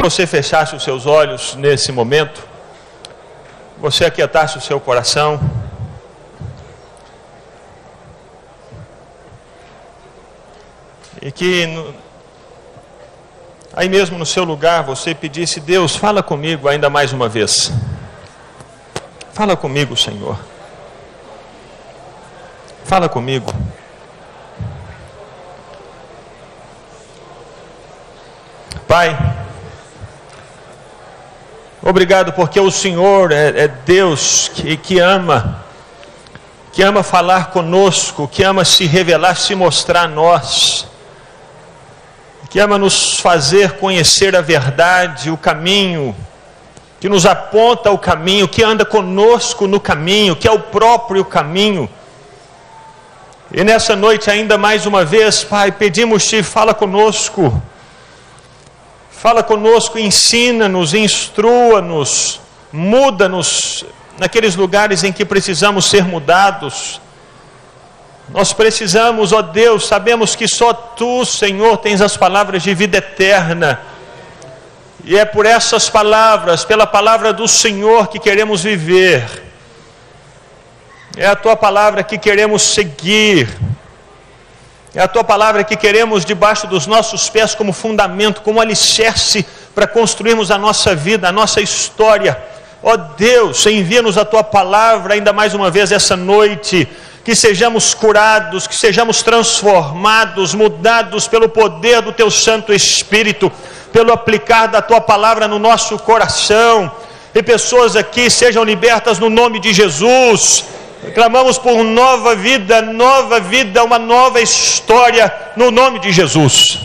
você fechasse os seus olhos nesse momento, você aquietasse o seu coração, e que aí mesmo no seu lugar você pedisse: Deus, fala comigo ainda mais uma vez. Fala comigo, Senhor. Fala comigo. Pai, obrigado porque o Senhor é Deus que ama falar conosco, que ama se revelar, se mostrar a nós, que ama nos fazer conhecer a verdade, o caminho, que nos aponta o caminho, que anda conosco no caminho, que é o próprio caminho. E nessa noite ainda mais uma vez, Pai, pedimos-te, fala conosco, ensina-nos, instrua-nos, muda-nos naqueles lugares em que precisamos ser mudados. Nós precisamos, ó Deus, sabemos que só Tu, Senhor, tens as palavras de vida eterna, e é por essas palavras, pela palavra do Senhor que queremos viver, é a Tua palavra que queremos seguir, é a Tua palavra que queremos debaixo dos nossos pés como fundamento, como alicerce para construirmos a nossa vida, a nossa história. Ó Deus, envia-nos a Tua palavra ainda mais uma vez essa noite, que sejamos curados, que sejamos transformados, mudados pelo poder do Teu Santo Espírito, pelo aplicar da Tua palavra no nosso coração, e pessoas aqui sejam libertas no nome de Jesus. Clamamos por nova vida, uma nova história, no nome de Jesus.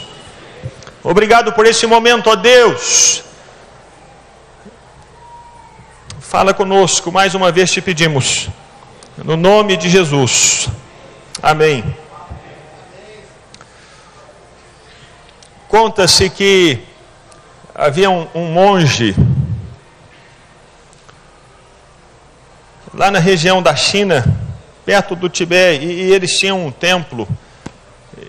Obrigado por esse momento, ó Deus. Fala conosco, mais uma vez te pedimos, no nome de Jesus. Amém. Conta-se que havia um monge lá na região da China, perto do Tibete, e eles tinham um templo,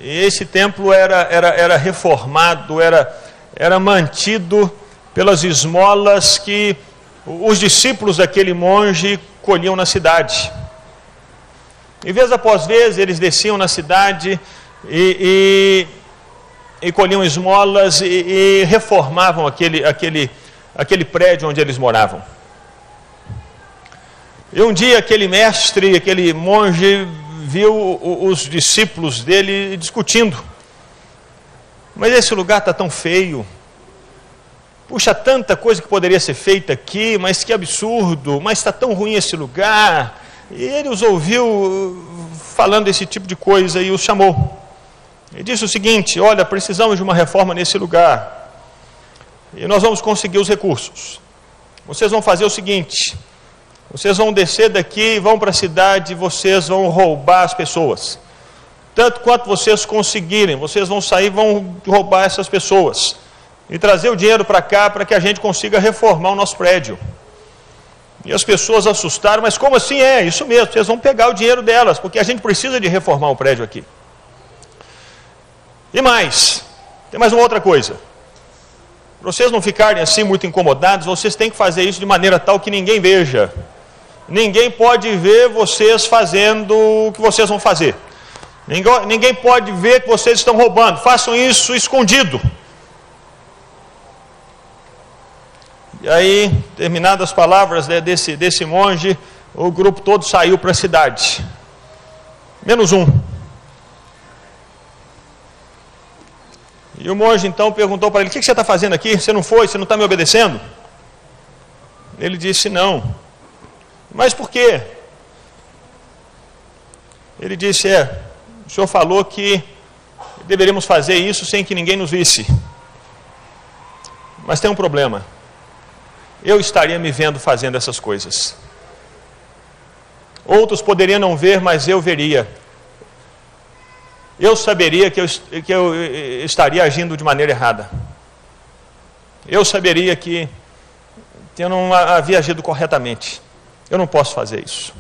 e esse templo era reformado, era mantido pelas esmolas que os discípulos daquele monge colhiam na cidade. E vez após vez eles desciam na cidade e colhiam esmolas e reformavam aquele prédio onde eles moravam. E um dia aquele mestre, aquele monge, viu os discípulos dele discutindo. Mas esse lugar está tão feio. Puxa, tanta coisa que poderia ser feita aqui, mas que absurdo, mas está tão ruim esse lugar. E ele os ouviu falando esse tipo de coisa e os chamou. Ele disse o seguinte: olha, precisamos de uma reforma nesse lugar. E nós vamos conseguir os recursos. Vocês vão fazer o seguinte: vocês vão descer daqui, vão para a cidade, vocês vão roubar as pessoas. Tanto quanto vocês conseguirem, vocês vão sair, vão roubar essas pessoas. E trazer o dinheiro para cá, para que a gente consiga reformar o nosso prédio. E as pessoas assustaram: mas como assim? É isso mesmo, vocês vão pegar o dinheiro delas, porque a gente precisa de reformar o prédio aqui. E mais, tem mais uma outra coisa. Para vocês não ficarem assim muito incomodados, vocês têm que fazer isso de maneira tal que ninguém veja. Ninguém pode ver vocês fazendo o que vocês vão fazer. Ninguém pode ver que vocês estão roubando. Façam isso escondido. E aí, terminadas as palavras desse monge, o grupo todo saiu para a cidade. Menos um. E o monge então perguntou para ele: o que você está fazendo aqui? Você não foi? Você não está me obedecendo? Ele disse: não. Mas por quê? Ele disse: o senhor falou que deveríamos fazer isso sem que ninguém nos visse. Mas tem um problema. Eu estaria me vendo fazendo essas coisas. Outros poderiam não ver, mas eu veria. Eu saberia que eu estaria agindo de maneira errada. Eu saberia que eu não havia agido corretamente. Eu não posso fazer isso.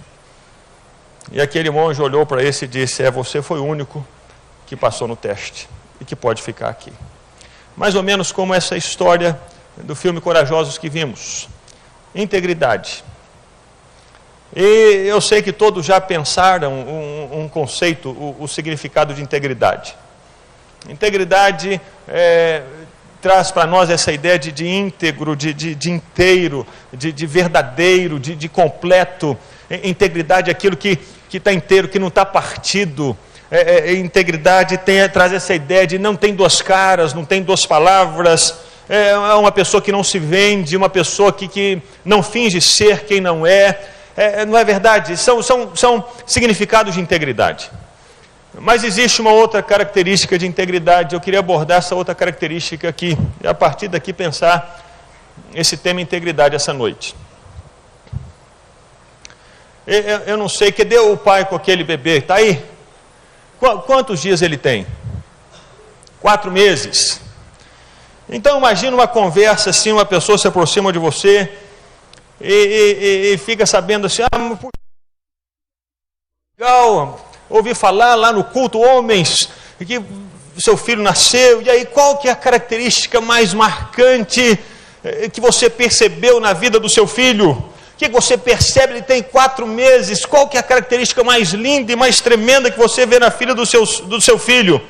E aquele monge olhou para esse e disse: você foi o único que passou no teste e que pode ficar aqui. Mais ou menos como essa história do filme Corajosos que vimos. Integridade. E eu sei que todos já pensaram um conceito, o significado de integridade. Integridade traz para nós essa ideia de íntegro, de inteiro, de verdadeiro, de completo. Integridade é aquilo que está inteiro, que não está partido. Integridade traz essa ideia de não tem duas caras, não tem duas palavras. É uma pessoa que não se vende, uma pessoa que não finge ser quem não é. Não é verdade? São significados de integridade. Mas existe uma outra característica de integridade. Eu queria abordar essa outra característica aqui, e a partir daqui pensar esse tema integridade essa noite. Eu não sei, cadê o pai com aquele bebê? Está aí? Quantos dias ele tem? 4 meses. Então imagina uma conversa assim, uma pessoa se aproxima de você e fica sabendo assim, legal, ouvi falar lá no culto homens que seu filho nasceu, e aí qual que é a característica mais marcante que você percebeu na vida do seu filho? O que você percebe? Ele tem 4 meses, qual que é a característica mais linda e mais tremenda que você vê na filha do seu filho?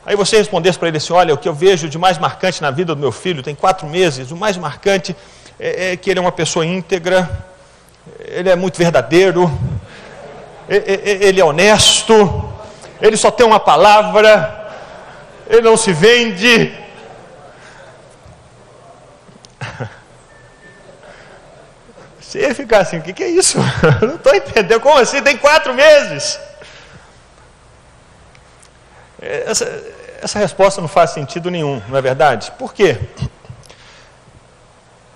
Aí você respondesse para ele assim, olha, o que eu vejo de mais marcante na vida do meu filho, tem 4 meses, o mais marcante é que ele é uma pessoa íntegra, ele é muito verdadeiro, ele é honesto, ele só tem uma palavra, ele não se vende. Se ele ficar assim, o que é isso? Não estou entendendo, como assim? Tem 4 meses. Essa resposta não faz sentido nenhum, não é verdade? Por quê?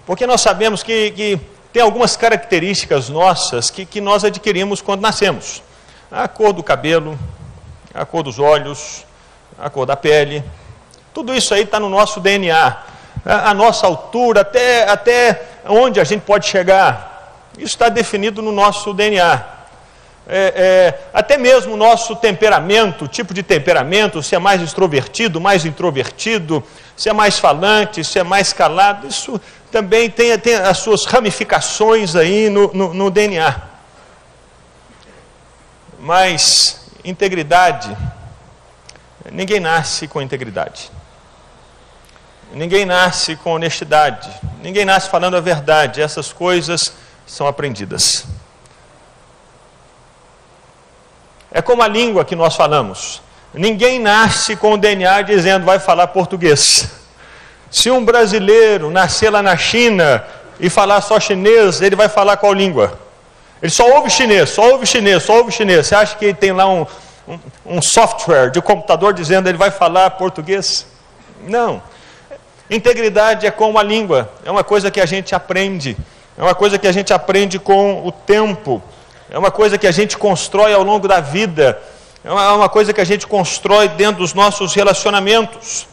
Porque nós sabemos que tem algumas características nossas que nós adquirimos quando nascemos. A cor do cabelo, a cor dos olhos, a cor da pele. Tudo isso aí está no nosso DNA. A nossa altura, até onde a gente pode chegar. Isso está definido no nosso DNA. Até mesmo o nosso temperamento, tipo de temperamento, se é mais extrovertido, mais introvertido, se é mais falante, se é mais calado, isso também tem as suas ramificações aí no DNA. Mas integridade, ninguém nasce com integridade. Ninguém nasce com honestidade. Ninguém nasce falando a verdade. Essas coisas são aprendidas. É como a língua que nós falamos. Ninguém nasce com o DNA dizendo vai falar português. Se um brasileiro nascer lá na China e falar só chinês, ele vai falar qual língua? Ele só ouve chinês, só ouve chinês, só ouve chinês. Você acha que tem lá um software de computador dizendo ele vai falar português? Não. Integridade é como a língua. É uma coisa que a gente aprende. É uma coisa que a gente aprende com o tempo. É uma coisa que a gente constrói ao longo da vida. É uma coisa que a gente constrói dentro dos nossos relacionamentos.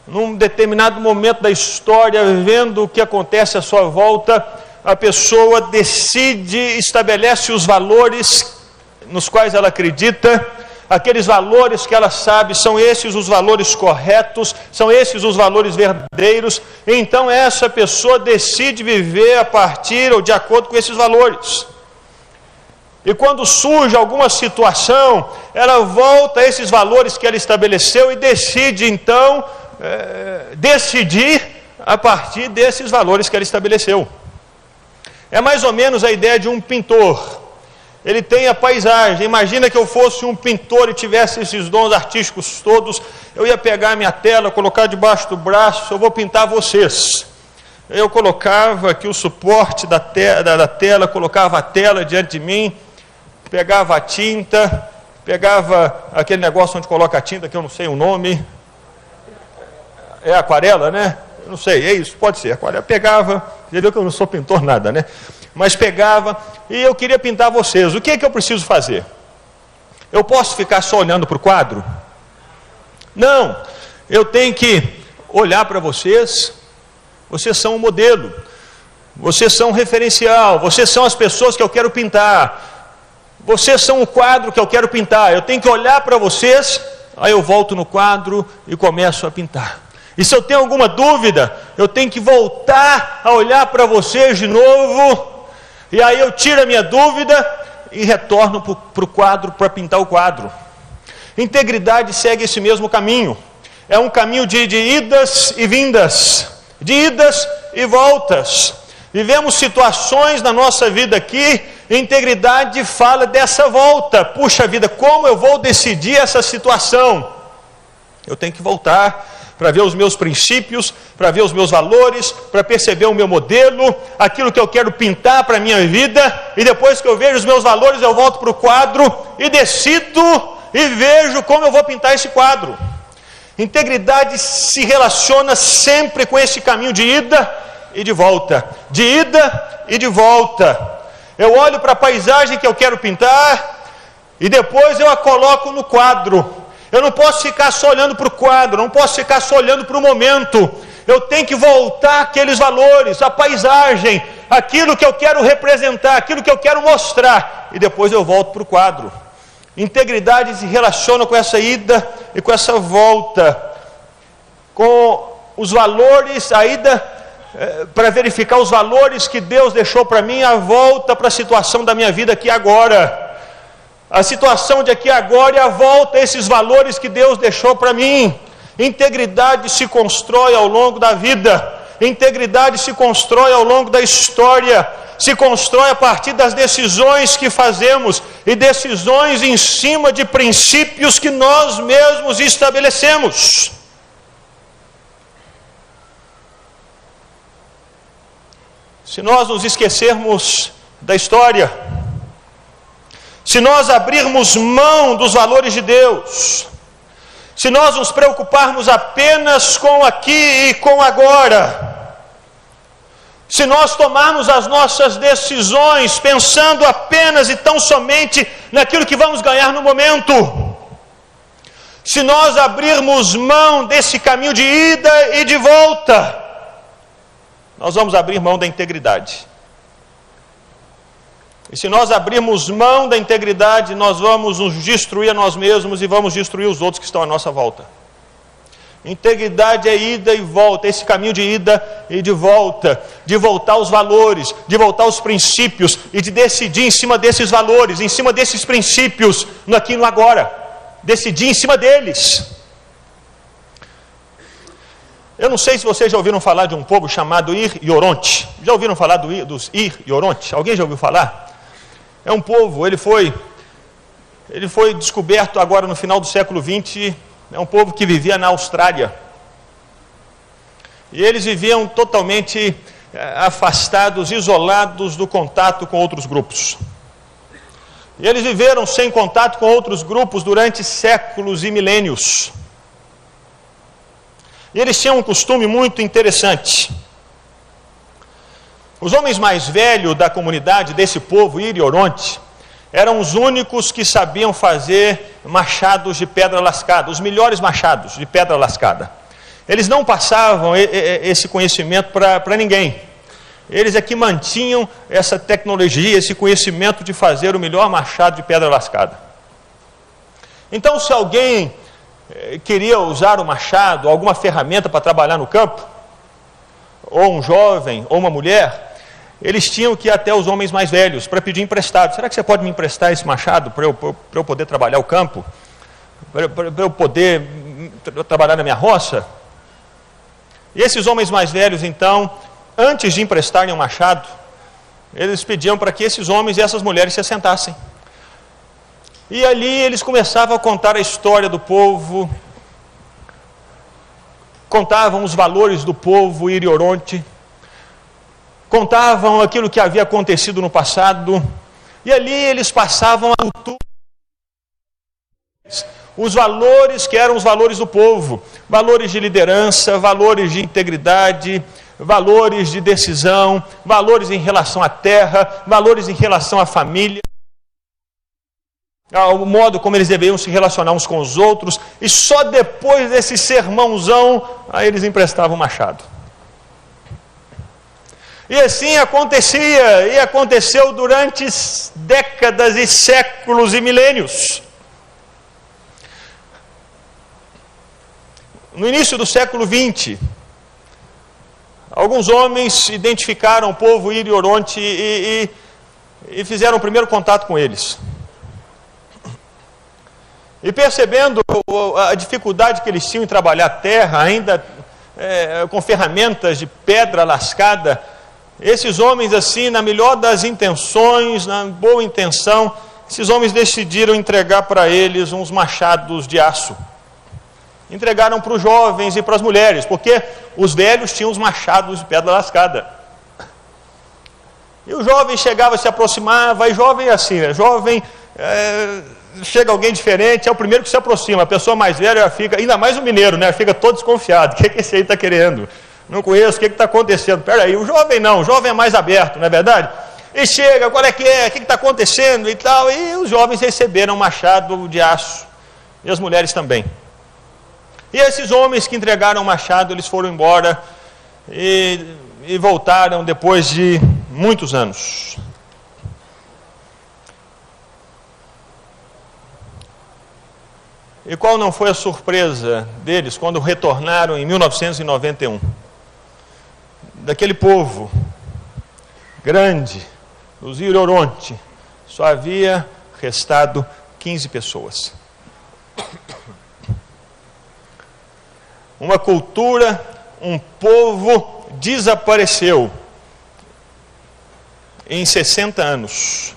Num determinado momento da história, vendo o que acontece à sua volta, a pessoa decide, estabelece os valores nos quais ela acredita, aqueles valores que ela sabe são esses os valores corretos, são esses os valores verdadeiros, então essa pessoa decide viver a partir ou de acordo com esses valores. E quando surge alguma situação, ela volta a esses valores que ela estabeleceu e decide então decidir a partir desses valores que ela estabeleceu. É mais ou menos a ideia de um pintor. Ele tem a paisagem. Imagina que eu fosse um pintor e tivesse esses dons artísticos todos. Eu ia pegar a minha tela, colocar debaixo do braço, eu vou pintar vocês. Eu colocava aqui o suporte da tela, colocava a tela diante de mim, pegava a tinta, pegava aquele negócio onde coloca a tinta, que eu não sei o nome. É aquarela, né? Eu não sei, é isso, pode ser aquarela. Pegava, já viu que eu não sou pintor nada, né? Mas pegava e eu queria pintar vocês. O que é que eu preciso fazer? Eu posso ficar só olhando para o quadro? Não, eu tenho que olhar para vocês. Vocês são um modelo, vocês são um referencial, vocês são as pessoas que eu quero pintar, vocês são o quadro que eu quero pintar. Eu tenho que olhar para vocês, aí eu volto no quadro e começo a pintar. E se eu tenho alguma dúvida, eu tenho que voltar a olhar para vocês de novo, e aí eu tiro a minha dúvida e retorno para o quadro, para pintar o quadro. Integridade segue esse mesmo caminho. É um caminho de idas e vindas, de idas e voltas. Vivemos situações na nossa vida aqui, integridade fala dessa volta. Puxa vida, como eu vou decidir essa situação? Eu tenho que voltar para ver os meus princípios, para ver os meus valores, para perceber o meu modelo, aquilo que eu quero pintar para a minha vida, e depois que eu vejo os meus valores, eu volto para o quadro e decido e vejo como eu vou pintar esse quadro. Integridade se relaciona sempre com esse caminho de ida e de volta, de ida e de volta. Eu olho para a paisagem que eu quero pintar e depois eu a coloco no quadro. Eu não posso ficar só olhando para o quadro, não posso ficar só olhando para o momento. Eu tenho que voltar àqueles valores, a paisagem, aquilo que eu quero representar, aquilo que eu quero mostrar, e depois eu volto para o quadro. Integridade se relaciona com essa ida e com essa volta, com os valores, a ida para verificar os valores que Deus deixou para mim, a volta para a situação da minha vida aqui agora. A situação de aqui agora e a volta a esses valores que Deus deixou para mim. Integridade se constrói ao longo da vida. Integridade se constrói ao longo da história. Se constrói a partir das decisões que fazemos e decisões em cima de princípios que nós mesmos estabelecemos. Se nós nos esquecermos da história, se nós abrirmos mão dos valores de Deus, se nós nos preocuparmos apenas com aqui e com agora, se nós tomarmos as nossas decisões pensando apenas e tão somente naquilo que vamos ganhar no momento, se nós abrirmos mão desse caminho de ida e de volta, nós vamos abrir mão da integridade. E se nós abrirmos mão da integridade, nós vamos nos destruir a nós mesmos e vamos destruir os outros que estão à nossa volta. Integridade é ida e volta, esse caminho de ida e de voltar aos valores, de voltar aos princípios e de decidir em cima desses valores, em cima desses princípios, no aqui e no agora. Decidir em cima deles. Eu não sei se vocês já ouviram falar de um povo chamado Ir e Oronte. Já ouviram falar dos Ir e Oronte? Alguém já ouviu falar? É um povo, ele foi descoberto agora no final do século XX, é um povo que vivia na Austrália. E eles viviam totalmente afastados, isolados do contato com outros grupos. E eles viveram sem contato com outros grupos durante séculos e milênios. E eles tinham um costume muito interessante. Os homens mais velhos da comunidade desse povo, Ir e Oronte, eram os únicos que sabiam fazer machados de pedra lascada, os melhores machados de pedra lascada. Eles não passavam esse conhecimento para ninguém. Eles é que mantinham essa tecnologia, esse conhecimento de fazer o melhor machado de pedra lascada. Então, se alguém queria usar o machado, alguma ferramenta para trabalhar no campo, ou um jovem, ou uma mulher, eles tinham que ir até os homens mais velhos para pedir emprestado. Será que você pode me emprestar esse machado para eu poder trabalhar o campo? Para eu poder trabalhar na minha roça? E esses homens mais velhos, então, antes de emprestarem o machado, eles pediam para que esses homens e essas mulheres se assentassem. E ali eles começavam a contar a história do povo, contavam os valores do povo Ir e Oronte, contavam aquilo que havia acontecido no passado, e ali eles passavam a cultura, os valores que eram os valores do povo, valores de liderança, valores de integridade, valores de decisão, valores em relação à terra, valores em relação à família, o modo como eles deveriam se relacionar uns com os outros, e só depois desse sermãozão, aí eles emprestavam o machado. E assim acontecia, e aconteceu durante décadas e séculos e milênios. no início do século XX, alguns homens identificaram o povo Iri-Oronte e fizeram o primeiro contato com eles. E percebendo a dificuldade que eles tinham em trabalhar a terra, ainda com ferramentas de pedra lascada, esses homens, assim, na melhor das intenções, na boa intenção, esses homens decidiram entregar para eles uns machados de aço. Entregaram para os jovens e para as mulheres, porque os velhos tinham os machados de pedra lascada. E o jovem chegava, se aproximava, e jovem é assim, né? Jovem, chega alguém diferente, é o primeiro que se aproxima. A pessoa mais velha fica, ainda mais o mineiro, né? Fica todo desconfiado. O que esse aí está querendo? Não conheço, o que está acontecendo? Espera aí, o jovem não, o jovem é mais aberto, não é verdade? E chega, qual é que é? O que está acontecendo e tal? E os jovens receberam machado de aço, e as mulheres também. E esses homens que entregaram o machado, eles foram embora e voltaram depois de muitos anos. E qual não foi a surpresa deles quando retornaram em 1991? Daquele povo grande, os Iri-Oronte, só havia restado 15 pessoas. Uma cultura, um povo desapareceu em 60 anos.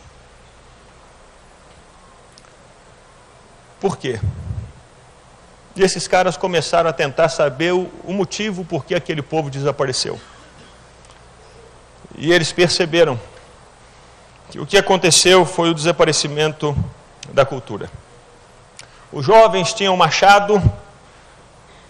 Por quê? E esses caras começaram a tentar saber o motivo por que aquele povo desapareceu. E eles perceberam que o que aconteceu foi o desaparecimento da cultura. Os jovens tinham machado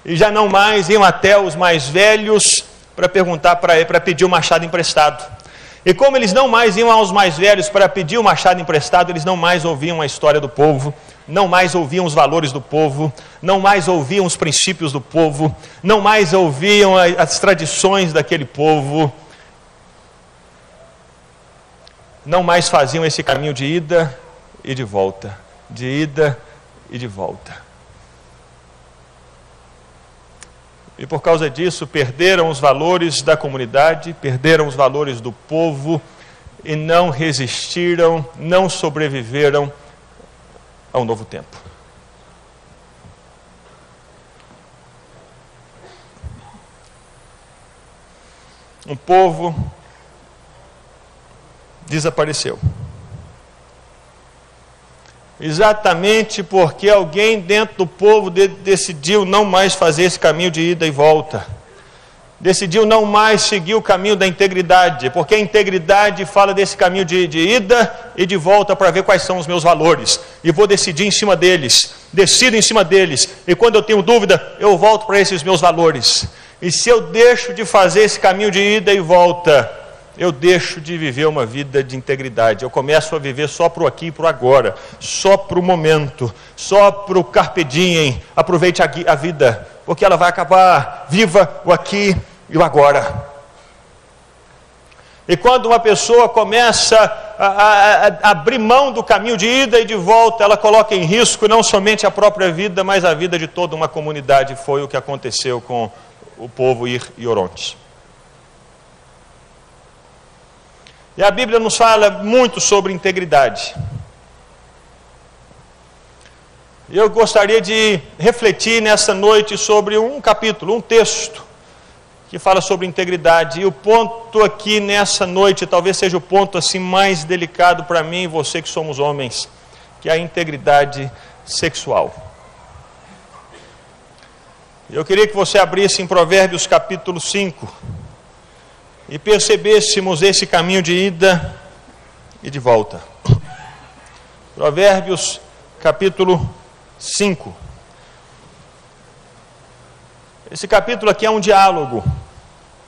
e já não mais iam até os mais velhos para perguntar para pedir o machado emprestado. E como eles não mais iam aos mais velhos para pedir o machado emprestado, eles não mais ouviam a história do povo, não mais ouviam os valores do povo, não mais ouviam os princípios do povo, não mais ouviam as tradições daquele povo, não mais faziam esse caminho de ida e de volta, de ida e de volta. E por causa disso, perderam os valores da comunidade, perderam os valores do povo e não resistiram, não sobreviveram ao novo tempo. Um povo desapareceu. Exatamente porque alguém dentro do povo decidiu não mais fazer esse caminho de ida e volta. Decidiu não mais seguir o caminho da integridade, porque a integridade fala desse caminho de ida e de volta para ver quais são os meus valores. E vou decidir em cima deles, decido em cima deles. E quando eu tenho dúvida, eu volto para esses meus valores. E se eu deixo de fazer esse caminho de ida e volta, eu deixo de viver uma vida de integridade. Eu começo a viver só para o aqui e para o agora, só para o momento, só para o carpe diem. Aproveite a vida, porque ela vai acabar. Viva o aqui e o agora. E quando uma pessoa começa a abrir mão do caminho de ida e de volta, ela coloca em risco não somente a própria vida, mas a vida de toda uma comunidade. Foi o que aconteceu com o povo Iri-Oronte. E a Bíblia nos fala muito sobre integridade. Eu gostaria de refletir nessa noite sobre um capítulo, um texto, que fala sobre integridade. E o ponto aqui nessa noite, talvez seja o ponto assim mais delicado para mim e você que somos homens, que é a integridade sexual. Eu queria que você abrisse em Provérbios capítulo 5, e percebêssemos esse caminho de ida e de volta. Provérbios capítulo 5. Esse capítulo aqui é um diálogo.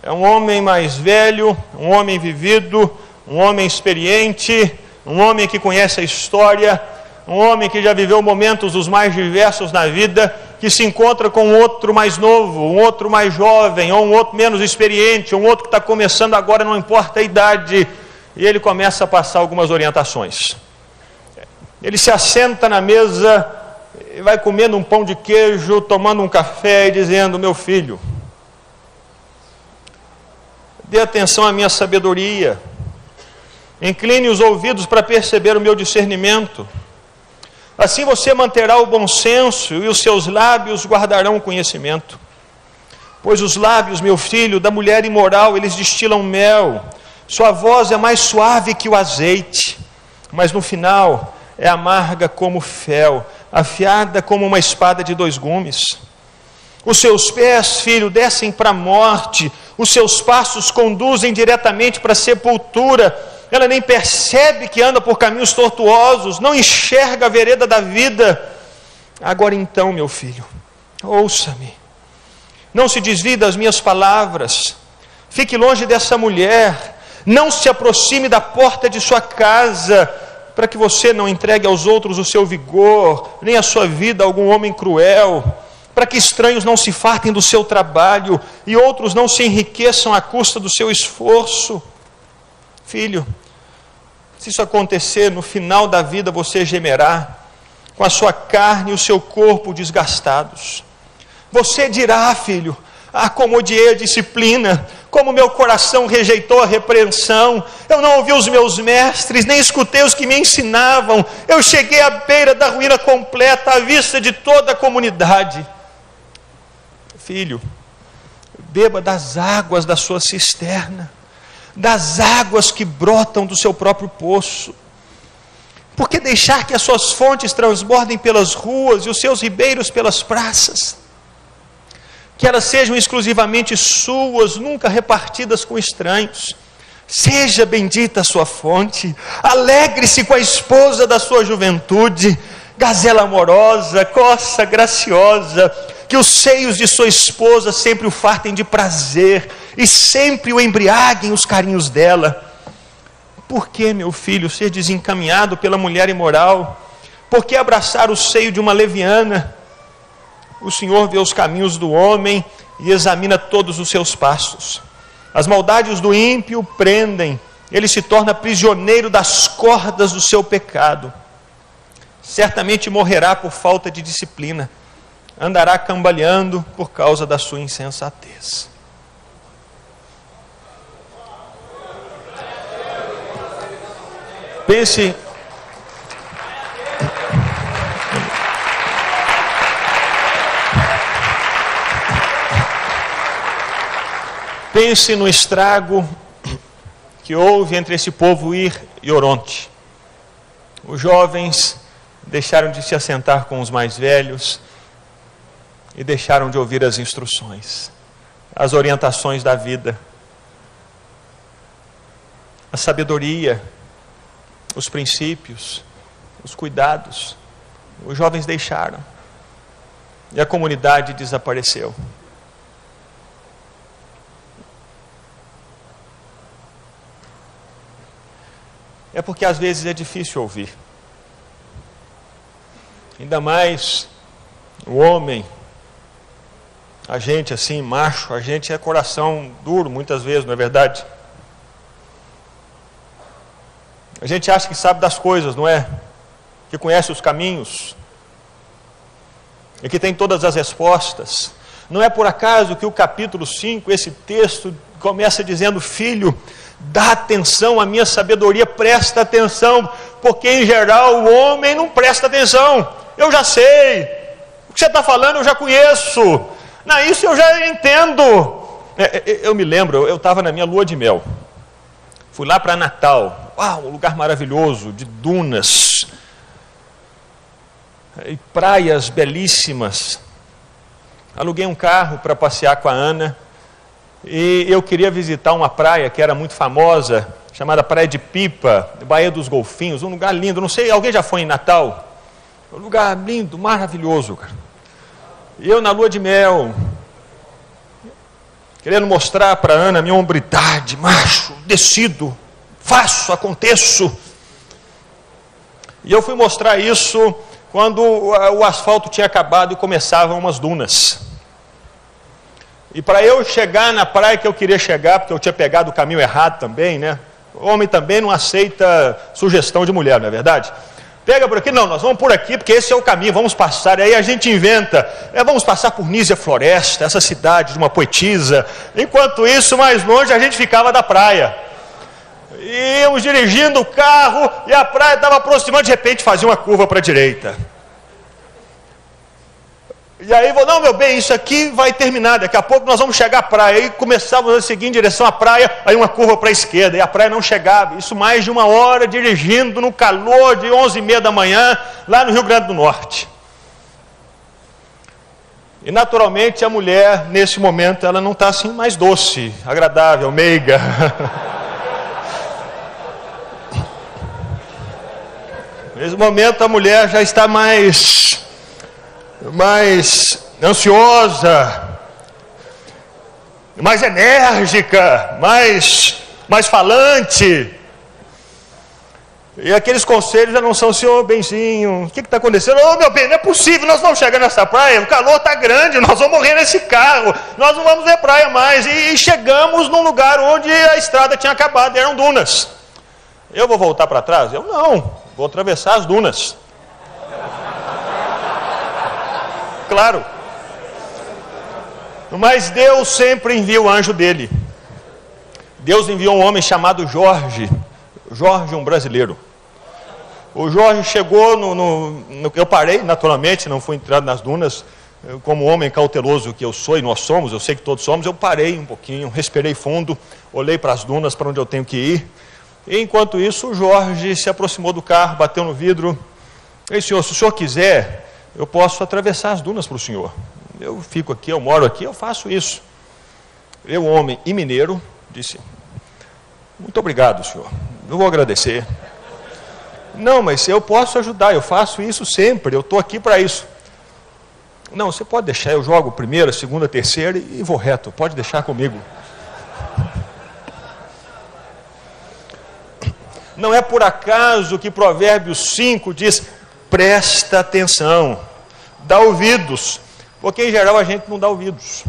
É um homem mais velho, um homem vivido, um homem experiente, um homem que conhece a história, um homem que já viveu momentos os mais diversos na vida, que se encontra com um outro mais novo, um outro mais jovem, ou um outro menos experiente, um outro que está começando agora, não importa a idade, e ele começa a passar algumas orientações. Ele se assenta na mesa e vai comendo um pão de queijo, tomando um café e dizendo: meu filho, dê atenção à minha sabedoria, incline os ouvidos para perceber o meu discernimento. Assim você manterá o bom senso e os seus lábios guardarão o conhecimento. Pois os lábios, meu filho, da mulher imoral, eles destilam mel. Sua voz é mais suave que o azeite, mas no final é amarga como fel, afiada como uma espada de 2 gumes. Os seus pés, filho, descem para a morte, os seus passos conduzem diretamente para a sepultura. Ela nem percebe que anda por caminhos tortuosos, não enxerga a vereda da vida. Agora então, meu filho, ouça-me. Não se desvie das minhas palavras. Fique longe dessa mulher. Não se aproxime da porta de sua casa, para que você não entregue aos outros o seu vigor, nem a sua vida a algum homem cruel, para que estranhos não se fartem do seu trabalho e outros não se enriqueçam à custa do seu esforço. Filho, se isso acontecer, no final da vida você gemerá, com a sua carne e o seu corpo desgastados. Você dirá, filho: como odiei a disciplina, como meu coração rejeitou a repreensão. Eu não ouvi os meus mestres, nem escutei os que me ensinavam. Eu cheguei à beira da ruína completa, à vista de toda a comunidade. Filho, beba das águas da sua cisterna, das águas que brotam do seu próprio poço. Por que deixar que as suas fontes transbordem pelas ruas e os seus ribeiros pelas praças? Que elas sejam exclusivamente suas, nunca repartidas com estranhos. Seja bendita a sua fonte, alegre-se com a esposa da sua juventude, gazela amorosa, coça graciosa, que os seios de sua esposa sempre o fartem de prazer, e sempre o embriaguem os carinhos dela. Por que, meu filho, ser desencaminhado pela mulher imoral? Por que abraçar o seio de uma leviana? O Senhor vê os caminhos do homem e examina todos os seus passos. As maldades do ímpio prendem, ele se torna prisioneiro das cordas do seu pecado. Certamente morrerá por falta de disciplina, andará cambaleando por causa da sua insensatez. Pense no estrago que houve entre esse povo Ir e Oronte. Os jovens deixaram de se assentar com os mais velhos e deixaram de ouvir as instruções, as orientações da vida, a sabedoria, os princípios, os cuidados. Os jovens deixaram e a comunidade desapareceu. É porque às vezes é difícil ouvir. Ainda mais o homem, a gente assim, macho, a gente é coração duro muitas vezes, não é verdade? A gente acha que sabe das coisas, não é? Que conhece os caminhos e que tem todas as respostas. Não é por acaso que o capítulo 5, esse texto, começa dizendo: filho, dá atenção à minha sabedoria, presta atenção, porque em geral o homem não presta atenção. Eu já sei, o que você está falando eu já conheço, não, isso eu já entendo. Eu me lembro, eu estava na minha lua de mel, fui lá para Natal, um lugar maravilhoso, de dunas, e praias belíssimas. Aluguei um carro para passear com a Ana, e eu queria visitar uma praia que era muito famosa, chamada Praia de Pipa, Baía dos Golfinhos, um lugar lindo. Não sei, alguém já foi em Natal? Um lugar lindo, maravilhoso, cara. E eu na lua de mel, querendo mostrar para a Ana a minha hombridade, macho, decido, faço, aconteço. E eu fui mostrar isso quando o asfalto tinha acabado e começavam umas dunas. E para eu chegar na praia que eu queria chegar, porque eu tinha pegado o caminho errado também, né? O homem também não aceita sugestão de mulher, não é verdade? Pega por aqui, não, nós vamos por aqui, porque esse é o caminho, vamos passar. E aí a gente inventa, vamos passar por Nísia Floresta, essa cidade de uma poetisa. Enquanto isso, mais longe, a gente ficava da praia. Íamos dirigindo o carro e a praia estava aproximando, de repente fazia uma curva para a direita. E aí, não, meu bem, isso aqui vai terminar, daqui a pouco nós vamos chegar à praia. Aí começávamos a seguir em direção à praia, aí uma curva para a esquerda, e a praia não chegava. Isso mais de 1 hora dirigindo no calor de 11h30 da manhã, lá no Rio Grande do Norte. E naturalmente a mulher, nesse momento, ela não está assim mais doce, agradável, meiga. Nesse momento a mulher já está mais ansiosa, mais enérgica, mais falante. E aqueles conselhos já não são: senhor benzinho, o que está acontecendo? Ô meu bem, não é possível, nós vamos chegar nessa praia, o calor está grande, nós vamos morrer nesse carro, nós não vamos ver praia mais. E chegamos num lugar onde a estrada tinha acabado, eram dunas. Eu vou voltar para trás? Eu não, vou atravessar as dunas. Claro. Mas Deus sempre envia o anjo dele. Deus enviou um homem chamado Jorge, um brasileiro. O Jorge chegou eu parei, naturalmente, não fui entrado nas dunas, como homem cauteloso que eu sou e nós somos, eu sei que todos somos, eu parei um pouquinho, respirei fundo, olhei para as dunas, para onde eu tenho que ir. E enquanto isso, o Jorge se aproximou do carro, bateu no vidro. Ei, senhor, se o senhor quiser, eu posso atravessar as dunas para o senhor. Eu fico aqui, eu moro aqui, eu faço isso. Eu, homem e mineiro, disse: muito obrigado, senhor, eu vou agradecer. Não, mas eu posso ajudar, eu faço isso sempre, eu estou aqui para isso. Não, você pode deixar, eu jogo primeira, segunda, terceira e vou reto, pode deixar comigo. Não é por acaso que Provérbios 5 diz: presta atenção, dá ouvidos, porque em geral a gente não dá ouvidos.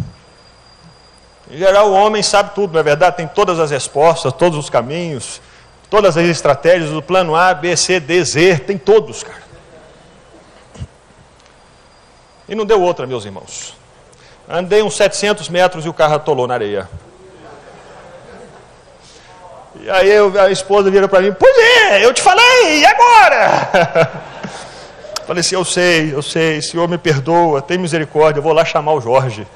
Em geral o homem sabe tudo, não é verdade? Tem todas as respostas, todos os caminhos, todas as estratégias do plano A, B, C, D, Z, tem todos, cara. E não deu outra, meus irmãos. Andei uns 700 metros e o carro atolou na areia. E aí a esposa vira para mim: pois é, eu te falei, e agora? Falei assim: eu sei, senhor me perdoa, tem misericórdia, eu vou lá chamar o Jorge.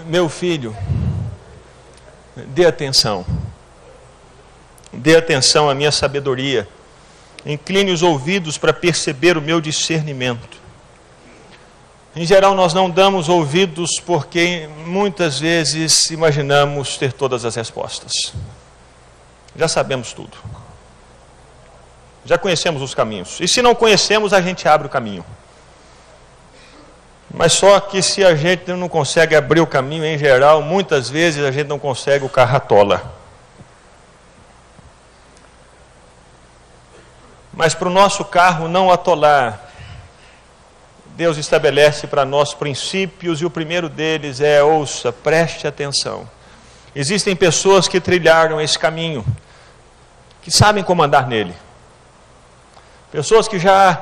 Meu filho, dê atenção à minha sabedoria, incline os ouvidos para perceber o meu discernimento. Em geral, nós não damos ouvidos porque muitas vezes imaginamos ter todas as respostas. Já sabemos tudo. Já conhecemos os caminhos. E se não conhecemos, a gente abre o caminho. Mas só que se a gente não consegue abrir o caminho, em geral, muitas vezes a gente não consegue, o carro atola. Mas para o nosso carro não atolar, Deus estabelece para nós princípios, e o primeiro deles é: ouça, preste atenção. Existem pessoas que trilharam esse caminho, que sabem como andar nele. Pessoas que já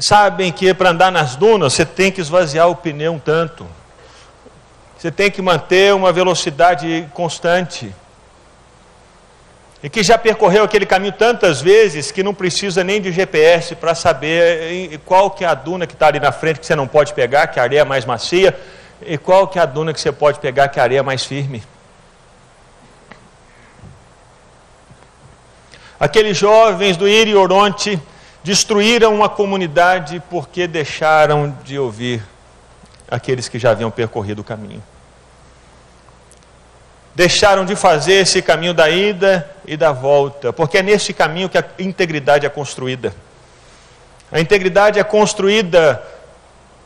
sabem que para andar nas dunas você tem que esvaziar o pneu um tanto. Você tem que manter uma velocidade constante. E que já percorreu aquele caminho tantas vezes que não precisa nem de GPS para saber qual que é a duna que está ali na frente que você não pode pegar, que a areia é mais macia, e qual que é a duna que você pode pegar, que a areia é mais firme. Aqueles jovens do Iri Oronte destruíram uma comunidade porque deixaram de ouvir aqueles que já haviam percorrido o caminho. Deixaram de fazer esse caminho da ida e da volta, porque é nesse caminho que a integridade é construída. A integridade é construída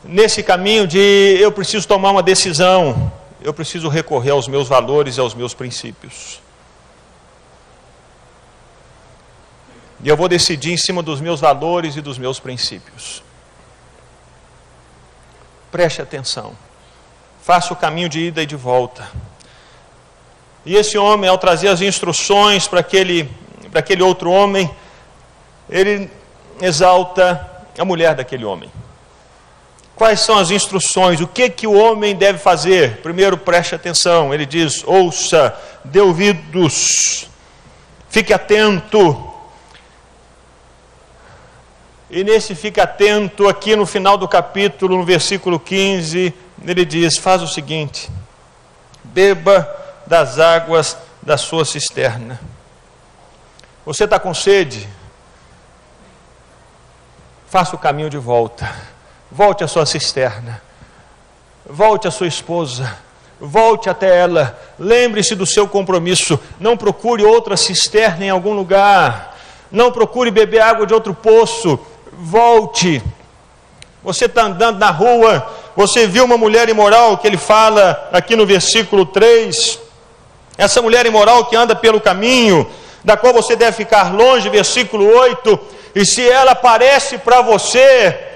nesse caminho de: eu preciso tomar uma decisão, eu preciso recorrer aos meus valores e aos meus princípios. E eu vou decidir em cima dos meus valores e dos meus princípios. Preste atenção. Faça o caminho de ida e de volta. E esse homem, ao trazer as instruções para aquele outro homem, ele exalta a mulher daquele homem. Quais são as instruções? O que o homem deve fazer? Primeiro, preste atenção. Ele diz: ouça, dê ouvidos, fique atento. E nesse fique atento, aqui no final do capítulo, no versículo 15, ele diz: faz o seguinte, beba das águas da sua cisterna. Você está com sede? Faça o caminho de volta. Volte à sua cisterna. Volte à sua esposa. Volte até ela. Lembre-se do seu compromisso. Não procure outra cisterna em algum lugar. Não procure beber água de outro poço. Volte. Você está andando na rua, você viu uma mulher imoral, que ele fala aqui no versículo 3. Essa mulher imoral que anda pelo caminho, da qual você deve ficar longe, versículo 8. E se ela aparece para você,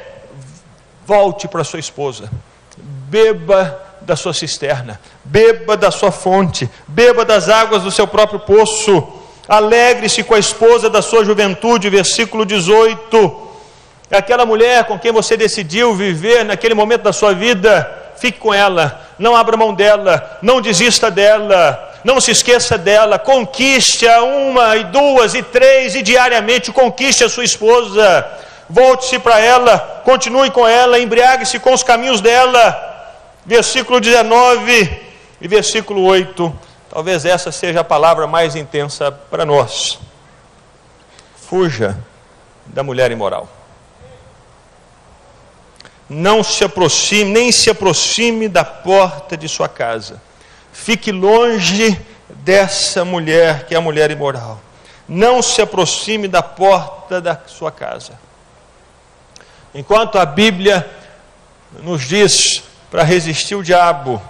volte para sua esposa, beba da sua cisterna, beba da sua fonte, beba das águas do seu próprio poço, alegre-se com a esposa da sua juventude, versículo 18, aquela mulher com quem você decidiu viver naquele momento da sua vida, fique com ela, não abra mão dela, não desista dela, não se esqueça dela, conquiste-a uma e duas e três e diariamente, conquiste a sua esposa, volte-se para ela, continue com ela, embriague-se com os caminhos dela, versículo 19 e versículo 8, talvez essa seja a palavra mais intensa para nós: fuja da mulher imoral. Não se aproxime, nem se aproxime da porta de sua casa, fique longe dessa mulher que é a mulher imoral, não se aproxime da porta da sua casa. Enquanto a Bíblia nos diz para resistir o diabo,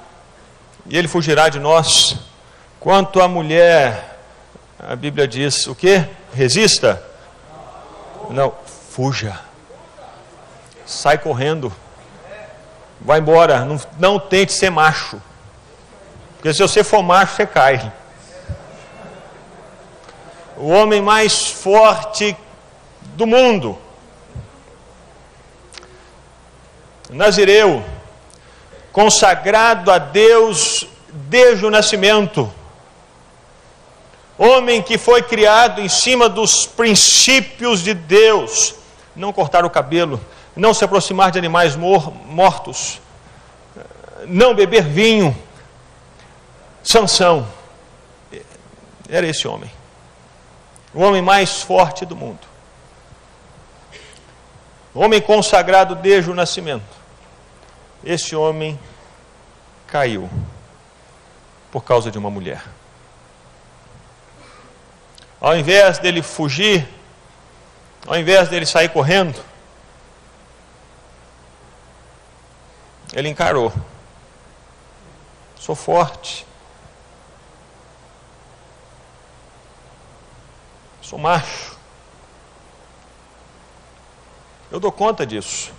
e ele fugirá de nós, quanto a mulher, a Bíblia diz o quê? Resista? Não, fuja. Sai correndo. Vai embora, não tente ser macho. Porque se você for macho, você cai. O homem mais forte do mundo, Nazireu, consagrado a Deus desde o nascimento, homem que foi criado em cima dos princípios de Deus: não cortar o cabelo, não se aproximar de animais mortos, não beber vinho. Sansão era esse homem, o homem mais forte do mundo, o homem consagrado desde o nascimento. Esse homem caiu por causa de uma mulher. Ao invés dele fugir, ao invés dele sair correndo, ele encarou: sou forte, sou macho, eu dou conta disso.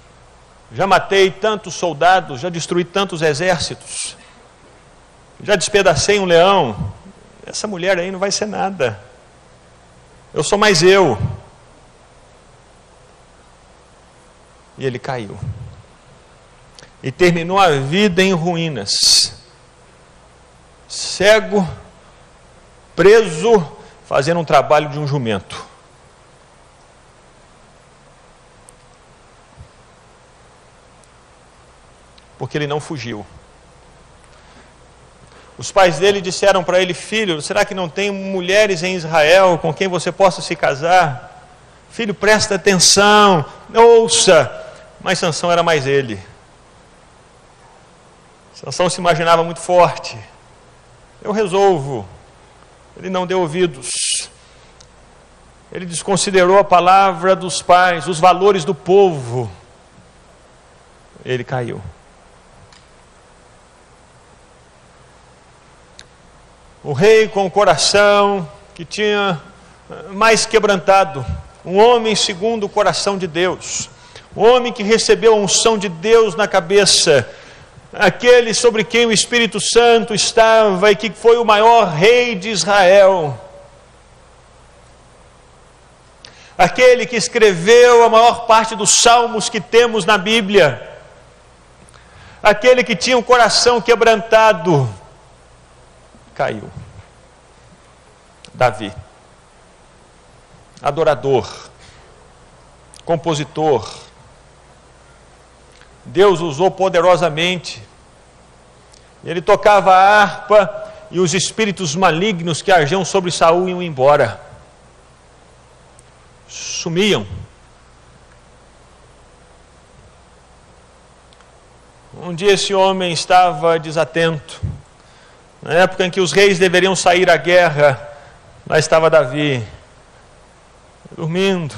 Já matei tantos soldados, já destruí tantos exércitos, já despedacei um leão. Essa mulher aí não vai ser nada. Eu sou mais eu. E ele caiu. E terminou a vida em ruínas. Cego, preso, fazendo um trabalho de um jumento. Porque ele não fugiu. Os pais dele disseram para ele: filho, será que não tem mulheres em Israel com quem você possa se casar? Filho, presta atenção, ouça. Mas Sansão era mais ele. Sansão se imaginava muito forte. Eu resolvo. Ele não deu ouvidos. Ele desconsiderou a palavra dos pais, os valores do povo. Ele caiu. O rei com o coração que tinha mais quebrantado, um homem segundo o coração de Deus, um homem que recebeu a unção de Deus na cabeça, aquele sobre quem o Espírito Santo estava e que foi o maior rei de Israel, aquele que escreveu a maior parte dos salmos que temos na Bíblia, aquele que tinha o coração quebrantado, caiu. Davi, adorador, compositor, Deus usou poderosamente. Ele tocava a harpa e os espíritos malignos que agiam sobre Saul iam embora, sumiam. Um dia esse homem estava desatento. Na época em que os reis deveriam sair à guerra, lá estava Davi, dormindo.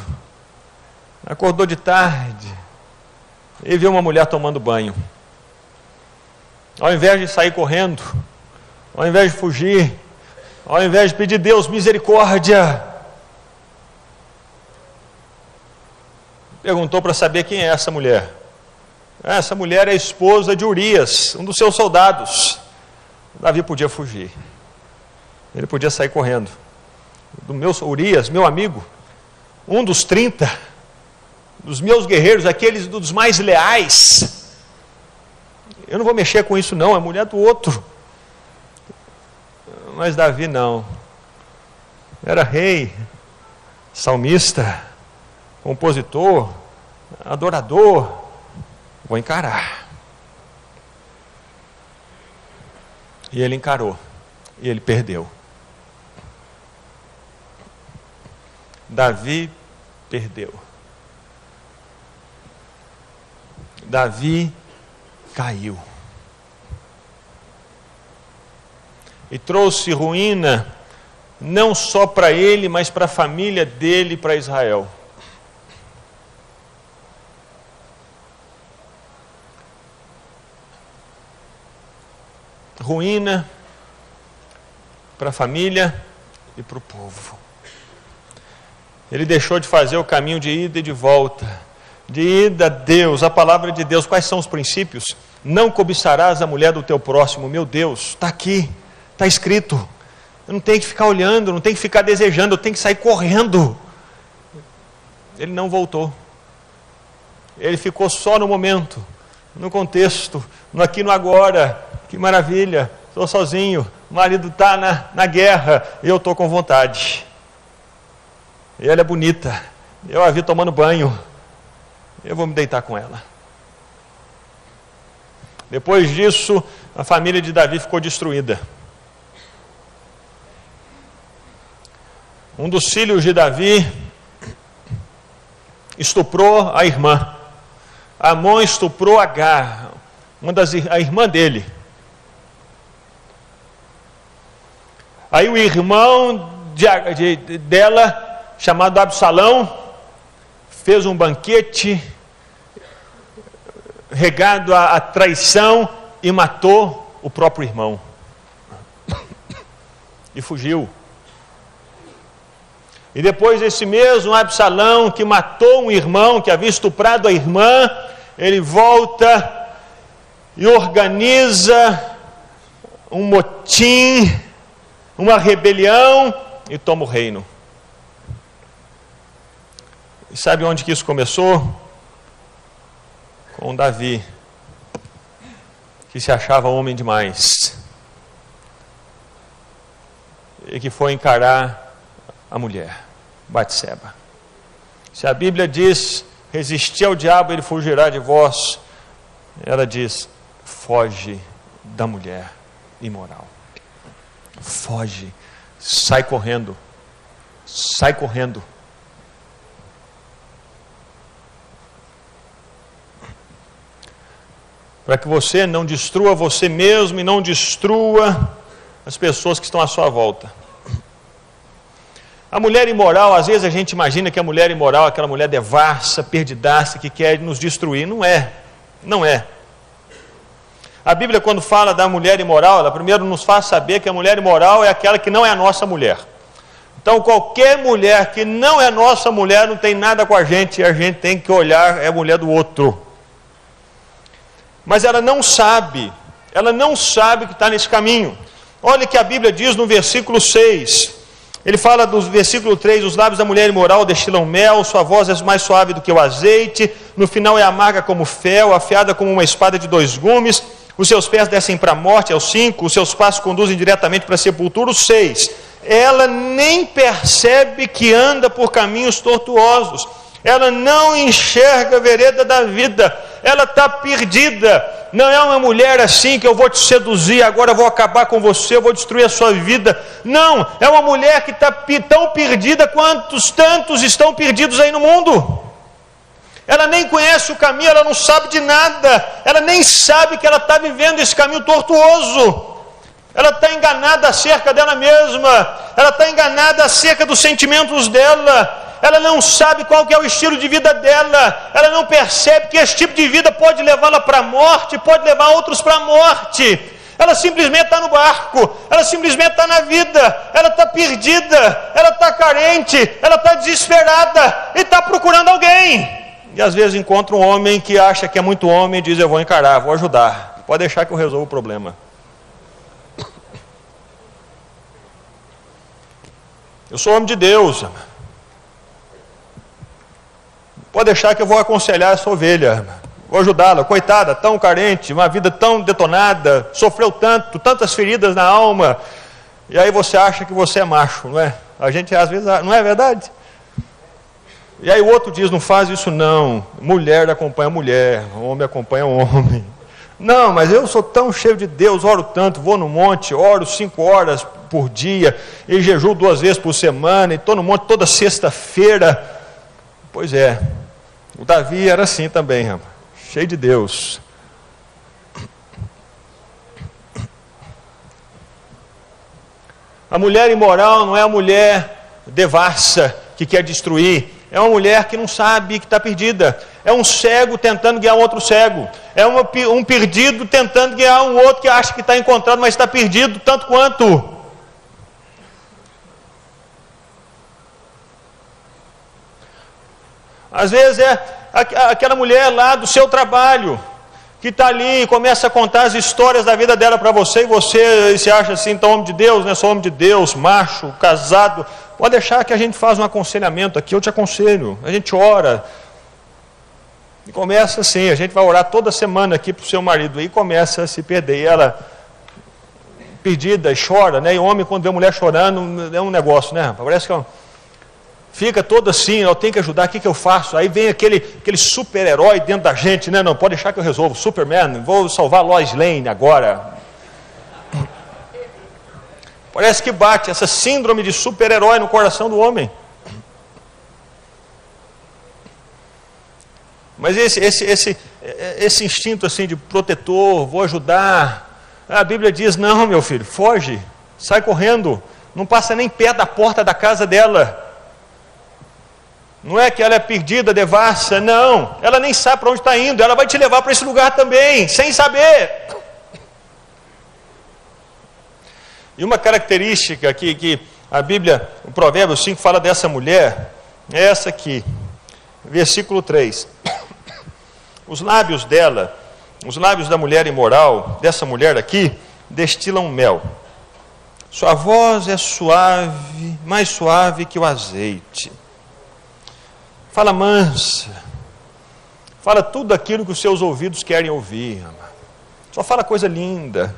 Acordou de tarde e viu uma mulher tomando banho. Ao invés de sair correndo, ao invés de fugir, ao invés de pedir Deus misericórdia, perguntou para saber quem é essa mulher. Essa mulher é a esposa de Urias, um dos seus soldados. Davi podia fugir, ele podia sair correndo. Urias, meu amigo, um dos 30, dos meus guerreiros, aqueles dos mais leais. Eu não vou mexer com isso não, é mulher do outro. Mas Davi não. Era rei, salmista, compositor, adorador. Vou encarar. E ele encarou. E ele perdeu. Davi perdeu. Davi caiu. E trouxe ruína, não só para ele, mas para a família dele e para Israel. Ruína para a família e para o povo. Ele deixou de fazer o caminho de ida e de volta, de ida a Deus, a palavra de Deus. Quais são os princípios? Não cobiçarás a mulher do teu próximo. Meu Deus, está aqui, está escrito. Eu não tenho que ficar olhando, não tenho que ficar desejando, eu tenho que sair correndo. Ele não voltou. Ele ficou só no momento, no contexto, no aqui e no agora. Que maravilha, estou sozinho, o marido está na guerra e eu estou com vontade. E ela é bonita, eu a vi tomando banho, eu vou me deitar com ela. Depois disso, a família de Davi ficou destruída. Um dos filhos de Davi estuprou a irmã. Amon estuprou Agar, a irmã dele. Aí o irmão dela, chamado Absalão, fez um banquete regado à traição e matou o próprio irmão. E fugiu. E depois esse mesmo Absalão, que matou um irmão, que havia estuprado a irmã, ele volta e organiza um motim, uma rebelião e toma o reino. E sabe onde que isso começou? Com Davi, que se achava homem demais e que foi encarar a mulher, Batseba. Se a Bíblia diz, resistir ao diabo, ele fugirá de vós, ela diz, foge da mulher imoral. Foge, sai correndo, sai correndo. Para que você não destrua você mesmo e não destrua as pessoas que estão à sua volta. A mulher imoral, às vezes a gente imagina que a mulher imoral é aquela mulher devassa, perdidaça, que quer nos destruir. Não é, não é. A Bíblia, quando fala da mulher imoral, ela primeiro nos faz saber que a mulher imoral é aquela que não é a nossa mulher. Então, qualquer mulher que não é nossa mulher não tem nada com a gente, e a gente tem que olhar, é a mulher do outro. mas ela não sabe que está nesse caminho. Olha o que a Bíblia diz no versículo 6. Ele fala do versículo 3, os lábios da mulher imoral destilam mel, sua voz é mais suave do que o azeite, no final é amarga como fel, afiada como uma espada de 2 gumes, os seus pés descem para a morte, é o 5, os seus passos conduzem diretamente para a sepultura, o 6. Ela nem percebe que anda por caminhos tortuosos, ela não enxerga a vereda da vida, ela está perdida. Não é uma mulher assim que eu vou te seduzir, agora eu vou acabar com você, eu vou destruir a sua vida. Não, é uma mulher que está tão perdida quantos tantos estão perdidos aí no mundo. Ela nem conhece o caminho, ela não sabe de nada, ela nem sabe que ela está vivendo esse caminho tortuoso. Ela está enganada acerca dela mesma, ela está enganada acerca dos sentimentos dela. Ela não sabe qual que é o estilo de vida dela, ela não percebe que esse tipo de vida pode levá-la para a morte, pode levar outros para a morte. Ela simplesmente está no barco, ela simplesmente está na vida, ela está perdida, ela está carente, ela está desesperada e está procurando alguém. E às vezes encontra um homem que acha que é muito homem e diz: eu vou encarar, vou ajudar, pode deixar que eu resolvo o problema. Eu sou homem de Deus, pode deixar que eu vou aconselhar essa ovelha, vou ajudá-la, coitada, tão carente, uma vida tão detonada, sofreu tanto, tantas feridas na alma, e aí você acha que você é macho, não é? A gente às vezes, não é verdade? E aí o outro diz: não faz isso não, mulher acompanha mulher, homem acompanha homem. Não, mas eu sou tão cheio de Deus, oro tanto, vou no monte, oro 5 horas por dia, e jejuo 2 vezes por semana, e estou no monte toda sexta-feira. Pois é, o Davi era assim também, rapaz, cheio de Deus. A mulher imoral não é a mulher devassa que quer destruir, é uma mulher que não sabe que está perdida, é um cego tentando guiar um outro cego, é um perdido tentando guiar um outro que acha que está encontrado, mas está perdido tanto quanto. Às vezes é aquela mulher lá do seu trabalho, que está ali e começa a contar as histórias da vida dela para você, e você se acha assim, então homem de Deus, né? Sou homem de Deus, macho, casado. Pode deixar que a gente faz um aconselhamento aqui, eu te aconselho, a gente ora. E começa assim, a gente vai orar toda semana aqui para o seu marido, aí começa a se perder, e ela perdida, chora, né? E o homem, quando vê a mulher chorando, é um negócio, né? Parece que fica todo assim: eu tenho que ajudar, o que eu faço? Aí vem aquele super-herói dentro da gente, né? Não, pode deixar que eu resolvo, Superman, vou salvar Lois Lane agora. Parece que bate essa síndrome de super-herói no coração do homem. Mas esse instinto assim de protetor, vou ajudar, a Bíblia diz: não, meu filho, foge, sai correndo, não passa nem perto da porta da casa dela. Não é que ela é perdida, devassa, não, ela nem sabe para onde está indo, ela vai te levar para esse lugar também, sem saber. E uma característica que a Bíblia, o Provérbios 5 fala dessa mulher, é essa aqui, versículo 3. Os lábios dela, os lábios da mulher imoral, dessa mulher aqui, destilam mel. Sua voz é suave, mais suave que o azeite. Fala mansa, fala tudo aquilo que os seus ouvidos querem ouvir. Só fala coisa linda,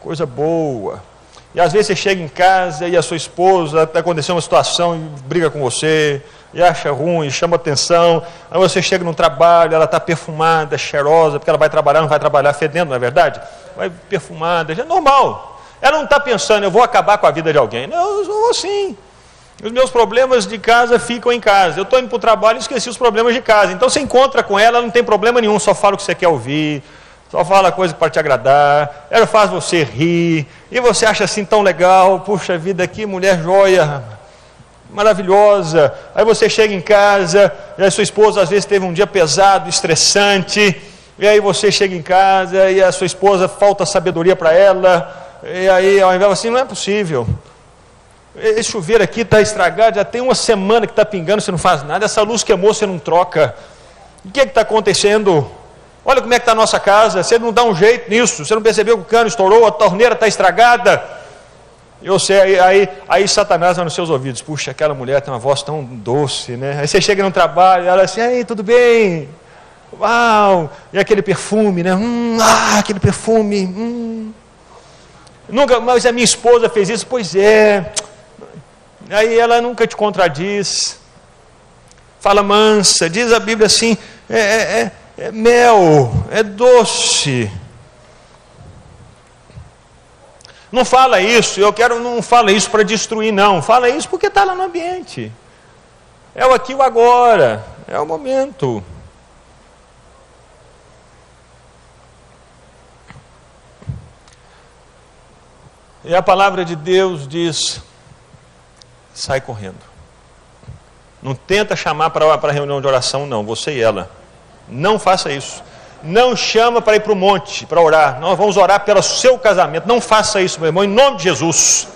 coisa boa. E às vezes você chega em casa e a sua esposa está acontecendo uma situação e briga com você, e acha ruim, chama atenção. Aí você chega no trabalho, ela está perfumada, cheirosa, porque ela vai trabalhar, não vai trabalhar fedendo, não é verdade? Vai perfumada, é normal. Ela não está pensando: eu vou acabar com a vida de alguém. Não, eu vou sim. Os meus problemas de casa ficam em casa. Eu estou indo para o trabalho e esqueci os problemas de casa. Então você encontra com ela, não tem problema nenhum, só fala o que você quer ouvir, só fala coisa para te agradar, ela faz você rir, e você acha assim tão legal: puxa vida, que mulher joia, maravilhosa. Aí você chega em casa, e a sua esposa às vezes teve um dia pesado, estressante, e aí você chega em casa e a sua esposa falta sabedoria para ela, e aí ao invés assim: não é possível, esse chuveiro aqui está estragado, já tem uma semana que está pingando, você não faz nada, essa luz queimou, você não troca, o que está acontecendo? Olha como é que está a nossa casa, você não dá um jeito nisso, você não percebeu que o cano estourou, a torneira está estragada. Aí Satanás vai nos seus ouvidos, puxa, aquela mulher tem uma voz tão doce, né? Aí você chega no trabalho, ela assim, aí, tudo bem? Uau! E aquele perfume, né? Aquele perfume. Nunca, mas a minha esposa fez isso, pois é. Aí ela nunca te contradiz. Fala mansa, diz a Bíblia assim, é mel, é doce. Não fala isso, não fala isso para destruir, não. Fala isso porque está lá no ambiente. É o aqui e o agora, é o momento. E a palavra de Deus diz, sai correndo. Não tenta chamar para a reunião de oração, não, você e ela. Não faça isso. Não chama para ir para o monte, para orar. Nós vamos orar pelo seu casamento. Não faça isso, meu irmão, em nome de Jesus.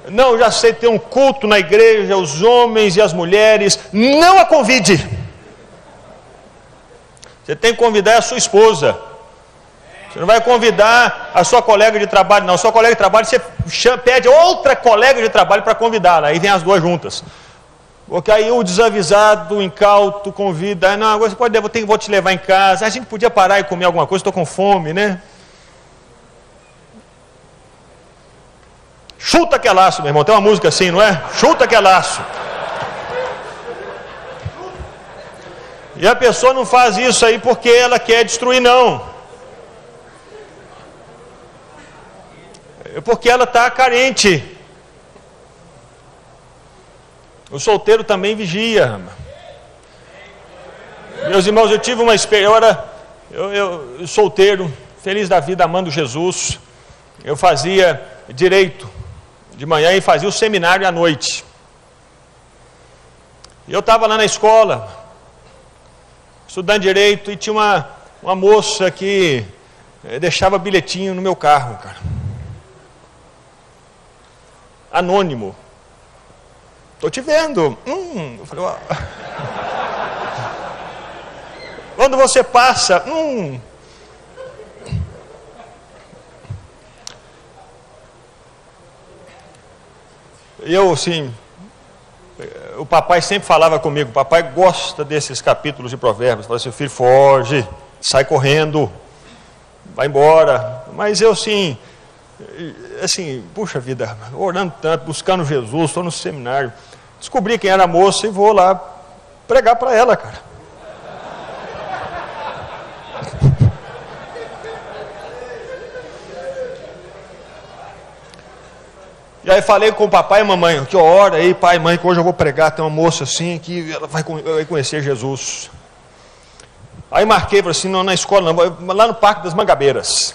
Não, já sei, ter um culto na igreja, os homens e as mulheres. Não a convide. Você tem que convidar a sua esposa. Você não vai convidar a sua colega de trabalho, não. A sua colega de trabalho, você pede outra colega de trabalho para convidá-la. Aí vem as duas juntas. Porque aí o desavisado, o incauto, convida, não, agora você pode, vou te levar em casa, a gente podia parar e comer alguma coisa, estou com fome, né? Chuta que é laço, meu irmão, tem uma música assim, não é? Chuta que é laço. E a pessoa não faz isso aí porque ela quer destruir, não. É porque ela está carente. O solteiro também vigia. Meus irmãos, eu tive uma experiência, eu solteiro, feliz da vida, amando Jesus. Eu fazia direito de manhã e fazia o seminário à noite. E eu estava lá na escola, estudando direito, e tinha uma moça que deixava bilhetinho no meu carro, cara. Anônimo. Estou te vendo. Eu falei, quando você passa, Eu, assim, o papai sempre falava comigo, o papai gosta desses capítulos de provérbios, fala assim, filho, foge, sai correndo, vai embora. Mas eu, assim, puxa vida, orando tanto, buscando Jesus, estou no seminário, descobri quem era a moça e vou lá pregar para ela, cara. E aí falei com o papai e a mamãe, que hora aí, pai e mãe, que hoje eu vou pregar, tem uma moça assim, que ela vai conhecer Jesus. Aí marquei, falei assim, não na escola não, lá no Parque das Mangabeiras.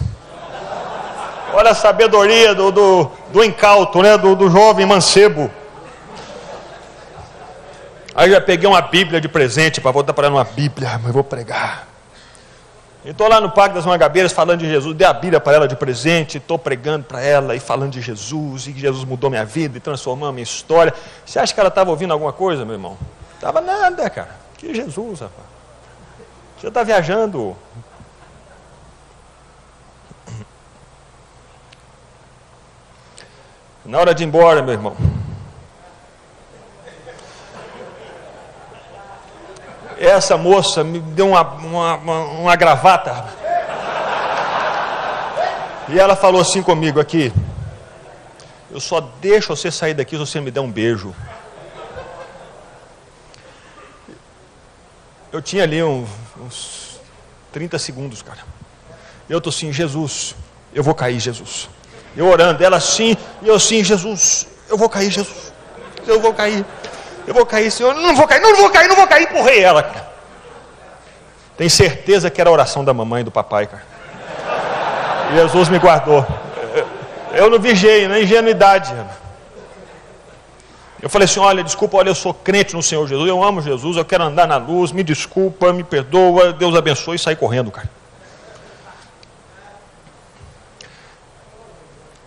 Olha a sabedoria do incauto, né, do jovem mancebo. Aí já peguei uma Bíblia de presente, para voltar para ela uma Bíblia, mas eu vou pregar. E estou lá no Parque das Mangabeiras falando de Jesus, dei a Bíblia para ela de presente, estou pregando para ela e falando de Jesus, e que Jesus mudou minha vida e transformou a minha história. Você acha que ela estava ouvindo alguma coisa, meu irmão? Estava nada, cara. Que Jesus, rapaz. Você está viajando. Na hora de ir embora, meu irmão, essa moça me deu uma gravata. E ela falou assim comigo aqui, eu só deixo você sair daqui se você me der um beijo. Eu tinha ali uns 30 segundos, cara. Eu estou assim, Jesus, eu vou cair, Jesus. Eu orando, ela assim, e eu assim, Jesus, eu vou cair, Jesus. Eu vou cair. Eu vou cair, Senhor, não vou cair, empurrei ela, cara. Tenho certeza que era a oração da mamãe e do papai, cara. Jesus me guardou. Eu não vigiei, na ingenuidade. Eu falei assim, olha, desculpa, olha, eu sou crente no Senhor Jesus, eu amo Jesus, eu quero andar na luz, me desculpa, me perdoa, Deus abençoe, e saí correndo, cara.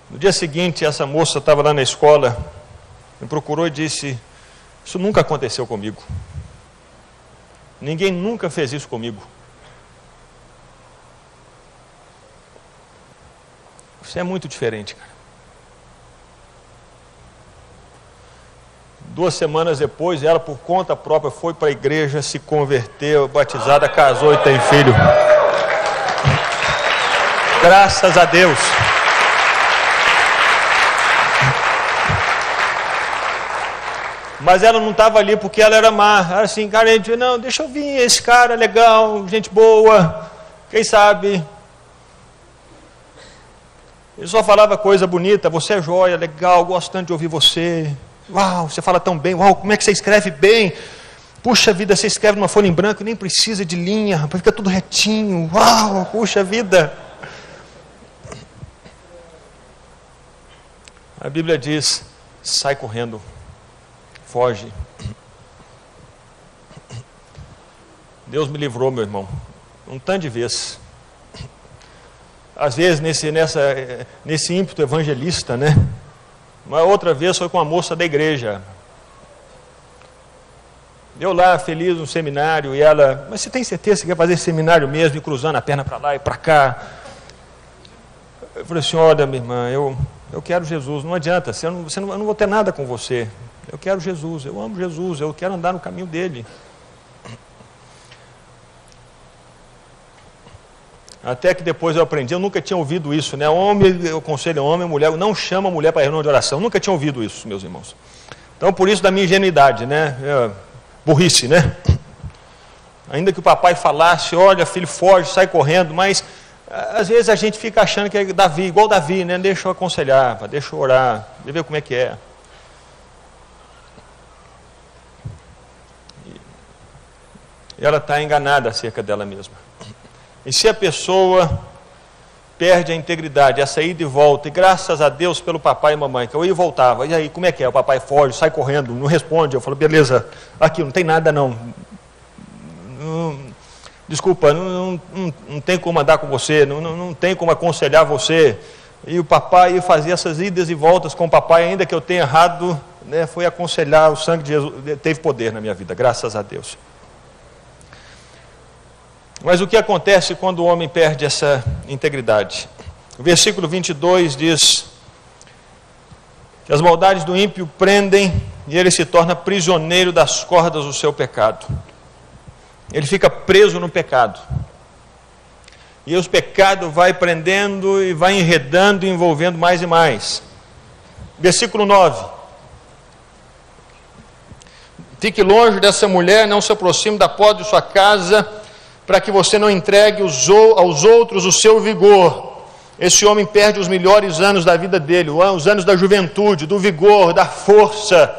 No dia seguinte, essa moça estava lá na escola, me procurou e disse, isso nunca aconteceu comigo. Ninguém nunca fez isso comigo. Você é muito diferente, cara. 2 semanas depois, ela por conta própria foi para a igreja, se converteu, batizada, casou e tem filho. Graças a Deus. Mas ela não estava ali porque ela era má. Era assim, carente, não, deixa eu vir, esse cara legal, gente boa, quem sabe. Ele só falava coisa bonita, você é joia, legal, gosto tanto de ouvir você. Uau, você fala tão bem, uau, como é que você escreve bem? Puxa vida, você escreve numa folha em branco, nem precisa de linha, rapaz, fica tudo retinho, uau, puxa vida. A Bíblia diz, sai correndo, foge. Deus me livrou, meu irmão, um tanto de vezes. Às vezes nesse ímpeto evangelista, né? Uma outra vez foi com uma moça da igreja. Eu lá, feliz no seminário, e ela, mas você tem certeza que quer fazer seminário mesmo, e cruzando a perna para lá e para cá? Eu falei assim, olha minha irmã, eu quero Jesus, não adianta, eu não vou ter nada com você. Eu quero Jesus, eu amo Jesus, eu quero andar no caminho dele. Até que depois eu aprendi, eu nunca tinha ouvido isso, né? Homem, eu aconselho homem, mulher, não chama a mulher para reunião de oração. Eu nunca tinha ouvido isso, meus irmãos. Então, por isso da minha ingenuidade, né? Burrice, né? Ainda que o papai falasse, olha, filho, foge, sai correndo, mas às vezes a gente fica achando que é Davi, igual Davi, né? Deixa eu aconselhar, deixa eu orar, ver como é que é. E ela está enganada acerca dela mesma. E se a pessoa perde a integridade, essa ida e volta, e graças a Deus pelo papai e mamãe, que eu ia e voltava, e aí, como é que é? O papai foge, sai correndo, não responde, eu falo, beleza, aqui, não tem nada não. Desculpa, não tem como andar com você, não tem como aconselhar você. E o papai ia fazer essas idas e voltas com o papai, ainda que eu tenha errado, né, foi aconselhar, o sangue de Jesus teve poder na minha vida, graças a Deus. Mas o que acontece quando o homem perde essa integridade? O versículo 22 diz que as maldades do ímpio prendem e ele se torna prisioneiro das cordas do seu pecado. Ele fica preso no pecado. E os pecados vai prendendo e vai enredando e envolvendo mais e mais. Versículo 9. Fique longe dessa mulher, não se aproxime da porta de sua casa, para que você não entregue aos outros o seu vigor. Esse homem perde os melhores anos da vida dele, os anos da juventude, do vigor, da força,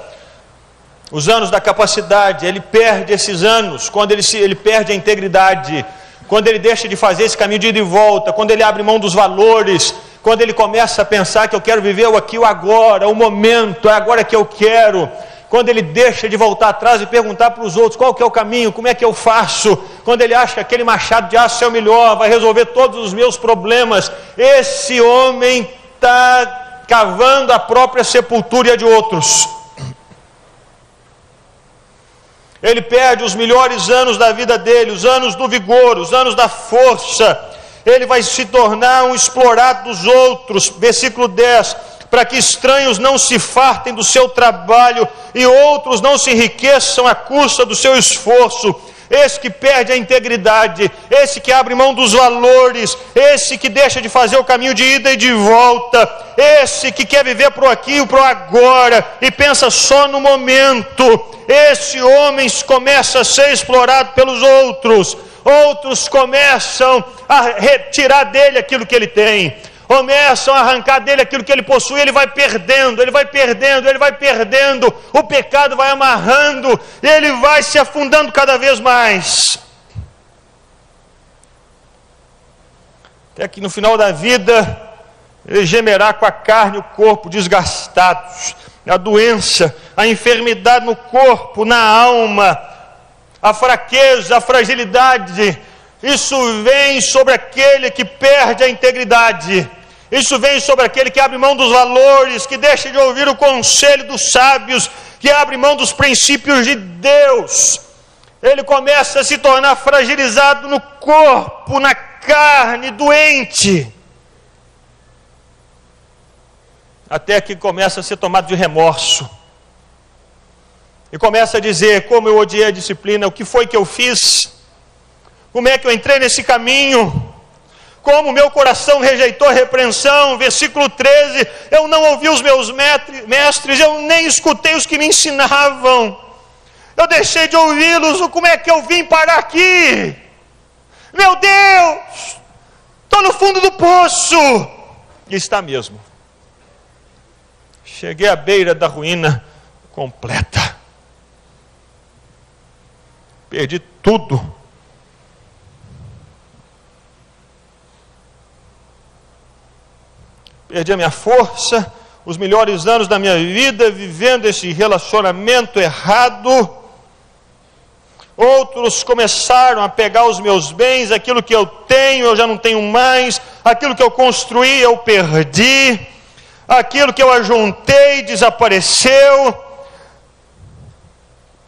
os anos da capacidade. Ele perde esses anos quando ele perde a integridade, quando ele deixa de fazer esse caminho de ida e volta, quando ele abre mão dos valores, quando ele começa a pensar que eu quero viver o aqui, o agora, o momento, é agora que eu quero. Quando ele deixa de voltar atrás e perguntar para os outros qual que é o caminho, como é que eu faço, quando ele acha que aquele machado de aço é o melhor, vai resolver todos os meus problemas, esse homem está cavando a própria sepultura e a de outros. Ele perde os melhores anos da vida dele, os anos do vigor, os anos da força. Ele vai se tornar um explorado dos outros. Versículo 10. Para que estranhos não se fartem do seu trabalho e outros não se enriqueçam à custa do seu esforço. Esse que perde a integridade, esse que abre mão dos valores, esse que deixa de fazer o caminho de ida e de volta, esse que quer viver pro aqui e pro agora e pensa só no momento, esse homem começa a ser explorado pelos outros. Outros começam a retirar dele aquilo que ele tem, começam a arrancar dele aquilo que ele possui, ele vai perdendo, o pecado vai amarrando, ele vai se afundando cada vez mais. Até que no final da vida, ele gemerá com a carne e o corpo desgastados, a doença, a enfermidade no corpo, na alma, a fraqueza, a fragilidade. Isso vem sobre aquele que perde a integridade. Isso vem sobre aquele que abre mão dos valores, que deixa de ouvir o conselho dos sábios, que abre mão dos princípios de Deus. ele começa a se tornar fragilizado no corpo, na carne, doente. Até que começa a ser tomado de remorso. E começa a dizer: como eu odiei a disciplina, o que foi que eu fiz? Como é que eu entrei nesse caminho? Como meu coração rejeitou a repreensão. Versículo 13, eu não ouvi os meus mestres, eu nem escutei os que me ensinavam. Eu deixei de ouvi-los, como é que eu vim parar aqui? Meu Deus, estou no fundo do poço. E está mesmo. Cheguei à beira da ruína completa. Perdi tudo. Perdi a minha força, os melhores anos da minha vida, vivendo esse relacionamento errado. Outros começaram a pegar os meus bens, aquilo que eu tenho, eu já não tenho mais. Aquilo que eu construí, eu perdi. Aquilo que eu ajuntei, desapareceu.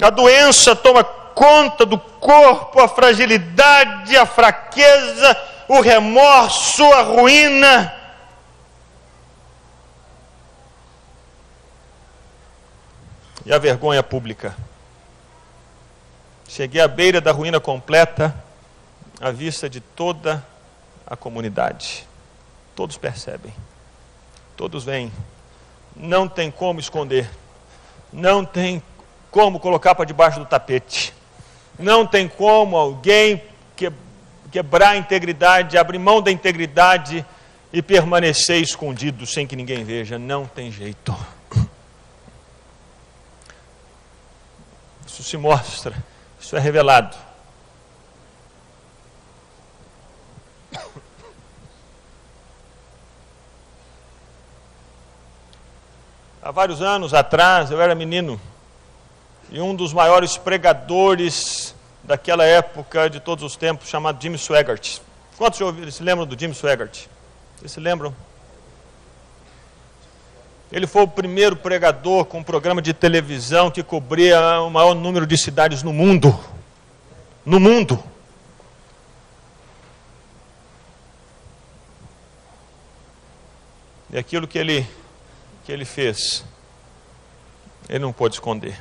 A doença toma conta do corpo, a fragilidade, a fraqueza, o remorso, a ruína. E a vergonha pública. Cheguei à beira da ruína completa, à vista de toda a comunidade. Todos percebem, todos veem. Não tem como esconder, não tem como colocar para debaixo do tapete, não tem como alguém quebrar a integridade, abrir mão da integridade e permanecer escondido sem que ninguém veja. Não tem jeito. Isso se mostra, isso é revelado. Há vários anos atrás, eu era menino, e um dos maiores pregadores daquela época, de todos os tempos, chamado Jim Swaggart. Quantos se lembram do Jim Swaggart? Vocês se lembram? Ele foi o primeiro pregador com um programa de televisão que cobria o maior número de cidades no mundo. No mundo. E aquilo que ele fez, ele não pôde esconder.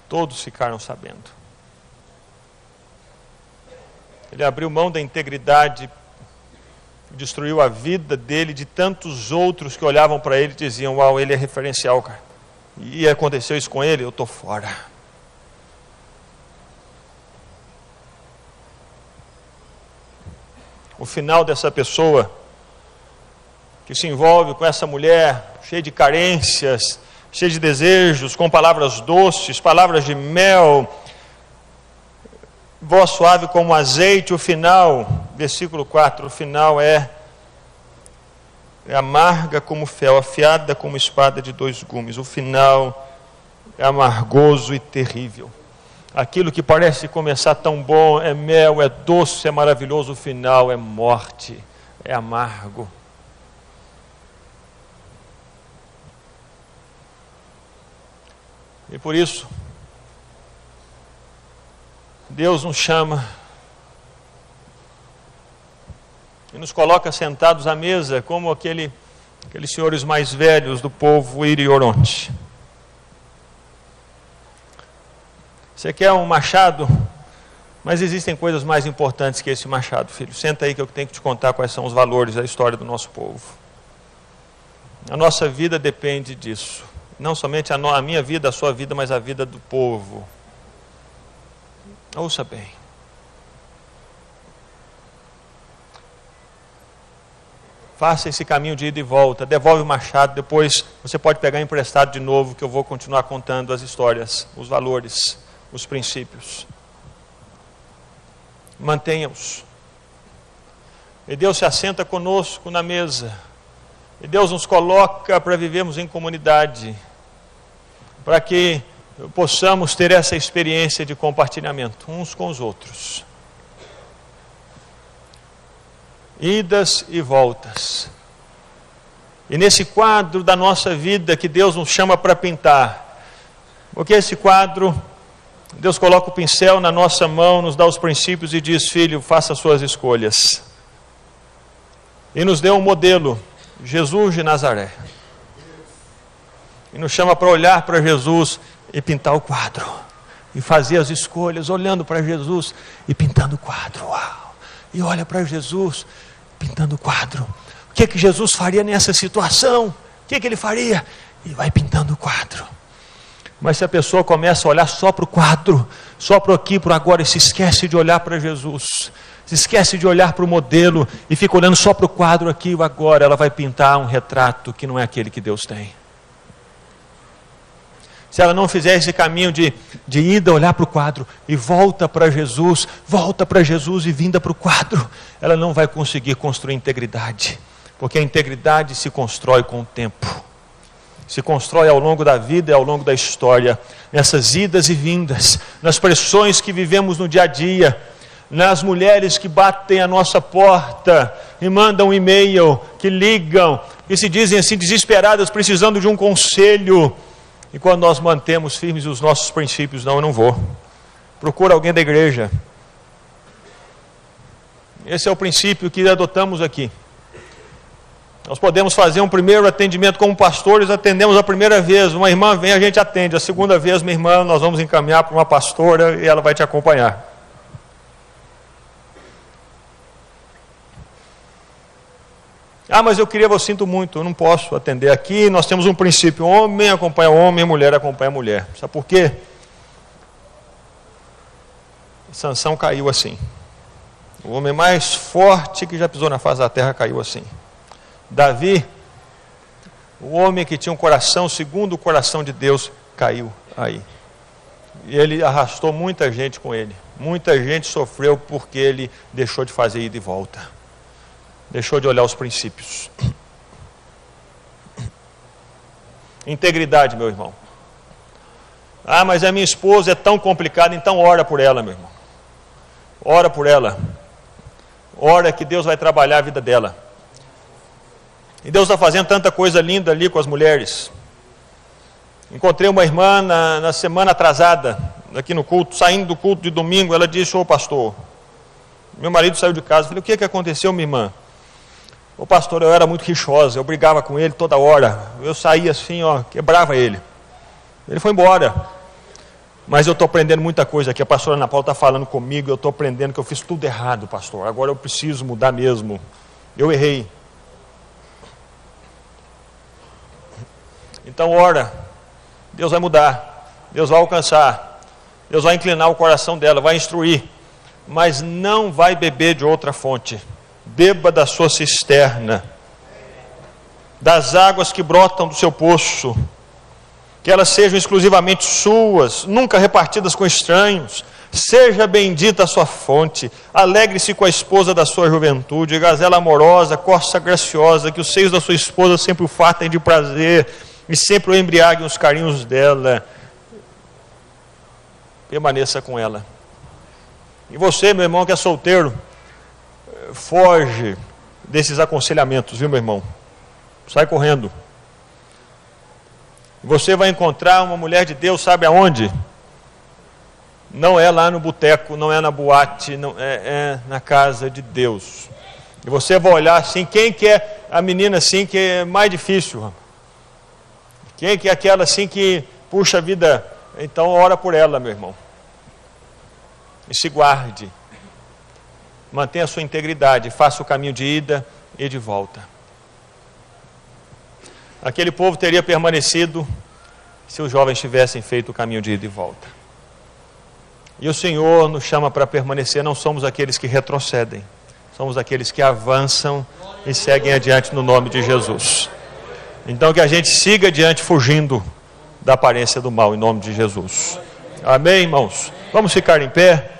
Todos ficaram sabendo. Ele abriu mão da integridade, destruiu a vida dele, de tantos outros que olhavam para ele e diziam: uau, ele é referencial, cara. E aconteceu isso com ele, eu estou fora. O final dessa pessoa que se envolve com essa mulher cheia de carências, cheia de desejos, com palavras doces, palavras de mel, voz suave como azeite, o final, versículo 4, o final é amarga como fel, afiada como espada de dois gumes. O final é amargoso e terrível. Aquilo que parece começar tão bom, é mel, é doce, é maravilhoso, o final é morte, é amargo. E por isso, Deus nos chama e nos coloca sentados à mesa como aqueles senhores mais velhos do povo Iri-Oronte. Você quer um machado? Mas existem coisas mais importantes que esse machado, filho. Senta aí que eu tenho que te contar quais são os valores da história do nosso povo. A nossa vida depende disso. Não somente a minha vida, a sua vida, mas a vida do povo. Ouça bem. Faça esse caminho de ida e volta. Devolve o machado, depois você pode pegar emprestado de novo, que eu vou continuar contando as histórias, os valores, os princípios. Mantenha-os. E Deus se assenta conosco na mesa. E Deus nos coloca para vivermos em comunidade, para que possamos ter essa experiência de compartilhamento uns com os outros. Idas e voltas. E nesse quadro da nossa vida que Deus nos chama para pintar, porque esse quadro Deus coloca o pincel na nossa mão, nos dá os princípios e diz: filho, faça as suas escolhas. E nos deu um modelo, Jesus de Nazaré. E nos chama para olhar para Jesus e pintar o quadro. E fazer as escolhas, olhando para Jesus e pintando o quadro. Uau! E olha para Jesus, pintando o quadro. O que que Jesus faria nessa situação? O que que ele faria? E vai pintando o quadro. Mas se a pessoa começa a olhar só para o quadro, só para aqui, para agora, e se esquece de olhar para Jesus, se esquece de olhar para o modelo, e fica olhando só para o quadro aqui e agora, ela vai pintar um retrato que não é aquele que Deus tem. Se ela não fizer esse caminho de ida, olhar para o quadro, e volta para Jesus e vinda para o quadro, ela não vai conseguir construir integridade, porque a integridade se constrói com o tempo. Se constrói ao longo da vida e ao longo da história, nessas idas e vindas, nas pressões que vivemos no dia a dia, nas mulheres que batem a nossa porta e mandam um e-mail, que ligam e se dizem assim desesperadas, precisando de um conselho. E quando nós mantemos firmes os nossos princípios, não, eu não vou. Procura alguém da igreja. Esse é o princípio que adotamos aqui. Nós podemos fazer um primeiro atendimento como pastores, atendemos a primeira vez, uma irmã vem, a gente atende, a segunda vez, minha irmã, nós vamos encaminhar para uma pastora e ela vai te acompanhar. Ah, mas eu sinto muito, eu não posso atender aqui, nós temos um princípio, homem acompanha homem, mulher acompanha mulher. Sabe por quê? Sansão caiu assim. O homem mais forte que já pisou na face da terra caiu assim. Davi, o homem que tinha um coração segundo o coração de Deus, caiu aí. E ele arrastou muita gente com ele. Muita gente sofreu porque ele deixou de fazer ida e volta. Deixou de olhar os princípios. Integridade, meu irmão. Ah, mas a minha esposa é tão complicada, então ora por ela, meu irmão. Ora por ela. Ora que Deus vai trabalhar a vida dela. E Deus está fazendo tanta coisa linda ali com as mulheres. Encontrei uma irmã na semana atrasada, aqui no culto, saindo do culto de domingo, ela disse: ô pastor, meu marido saiu de casa. Eu falei: o que aconteceu, minha irmã? Ô pastor, eu era muito rixosa, eu brigava com ele toda hora, eu saía assim, ó, quebrava ele. Ele foi embora. Mas eu estou aprendendo muita coisa aqui, a pastora Ana Paula está falando comigo, eu estou aprendendo que eu fiz tudo errado, pastor, agora eu preciso mudar mesmo, eu errei. Então ora, Deus vai mudar, Deus vai alcançar, Deus vai inclinar o coração dela, vai instruir, mas não vai beber de outra fonte. Beba da sua cisterna, das águas que brotam do seu poço, que elas sejam exclusivamente suas, nunca repartidas com estranhos. Seja bendita a sua fonte, alegre-se com a esposa da sua juventude, gazela amorosa, corça graciosa, que os seios da sua esposa sempre o fartem de prazer, e sempre o embriaguem os carinhos dela. Permaneça com ela. E você, meu irmão, que é solteiro, foge desses aconselhamentos, viu, meu irmão? Sai correndo. Você vai encontrar uma mulher de Deus, sabe aonde? Não é lá no boteco, não é na boate, não é na casa de Deus. E você vai olhar assim, quem que é a menina assim que é mais difícil? Quem que é aquela assim que puxa a vida? Então ora por ela, meu irmão. E se guarde. Mantenha a sua integridade, faça o caminho de ida e de volta. Aquele povo teria permanecido se os jovens tivessem feito o caminho de ida e volta. E o Senhor nos chama para permanecer, não somos aqueles que retrocedem, somos aqueles que avançam e seguem adiante no nome de Jesus. Então que a gente siga adiante fugindo da aparência do mal, em nome de Jesus. Amém, irmãos? Vamos ficar em pé.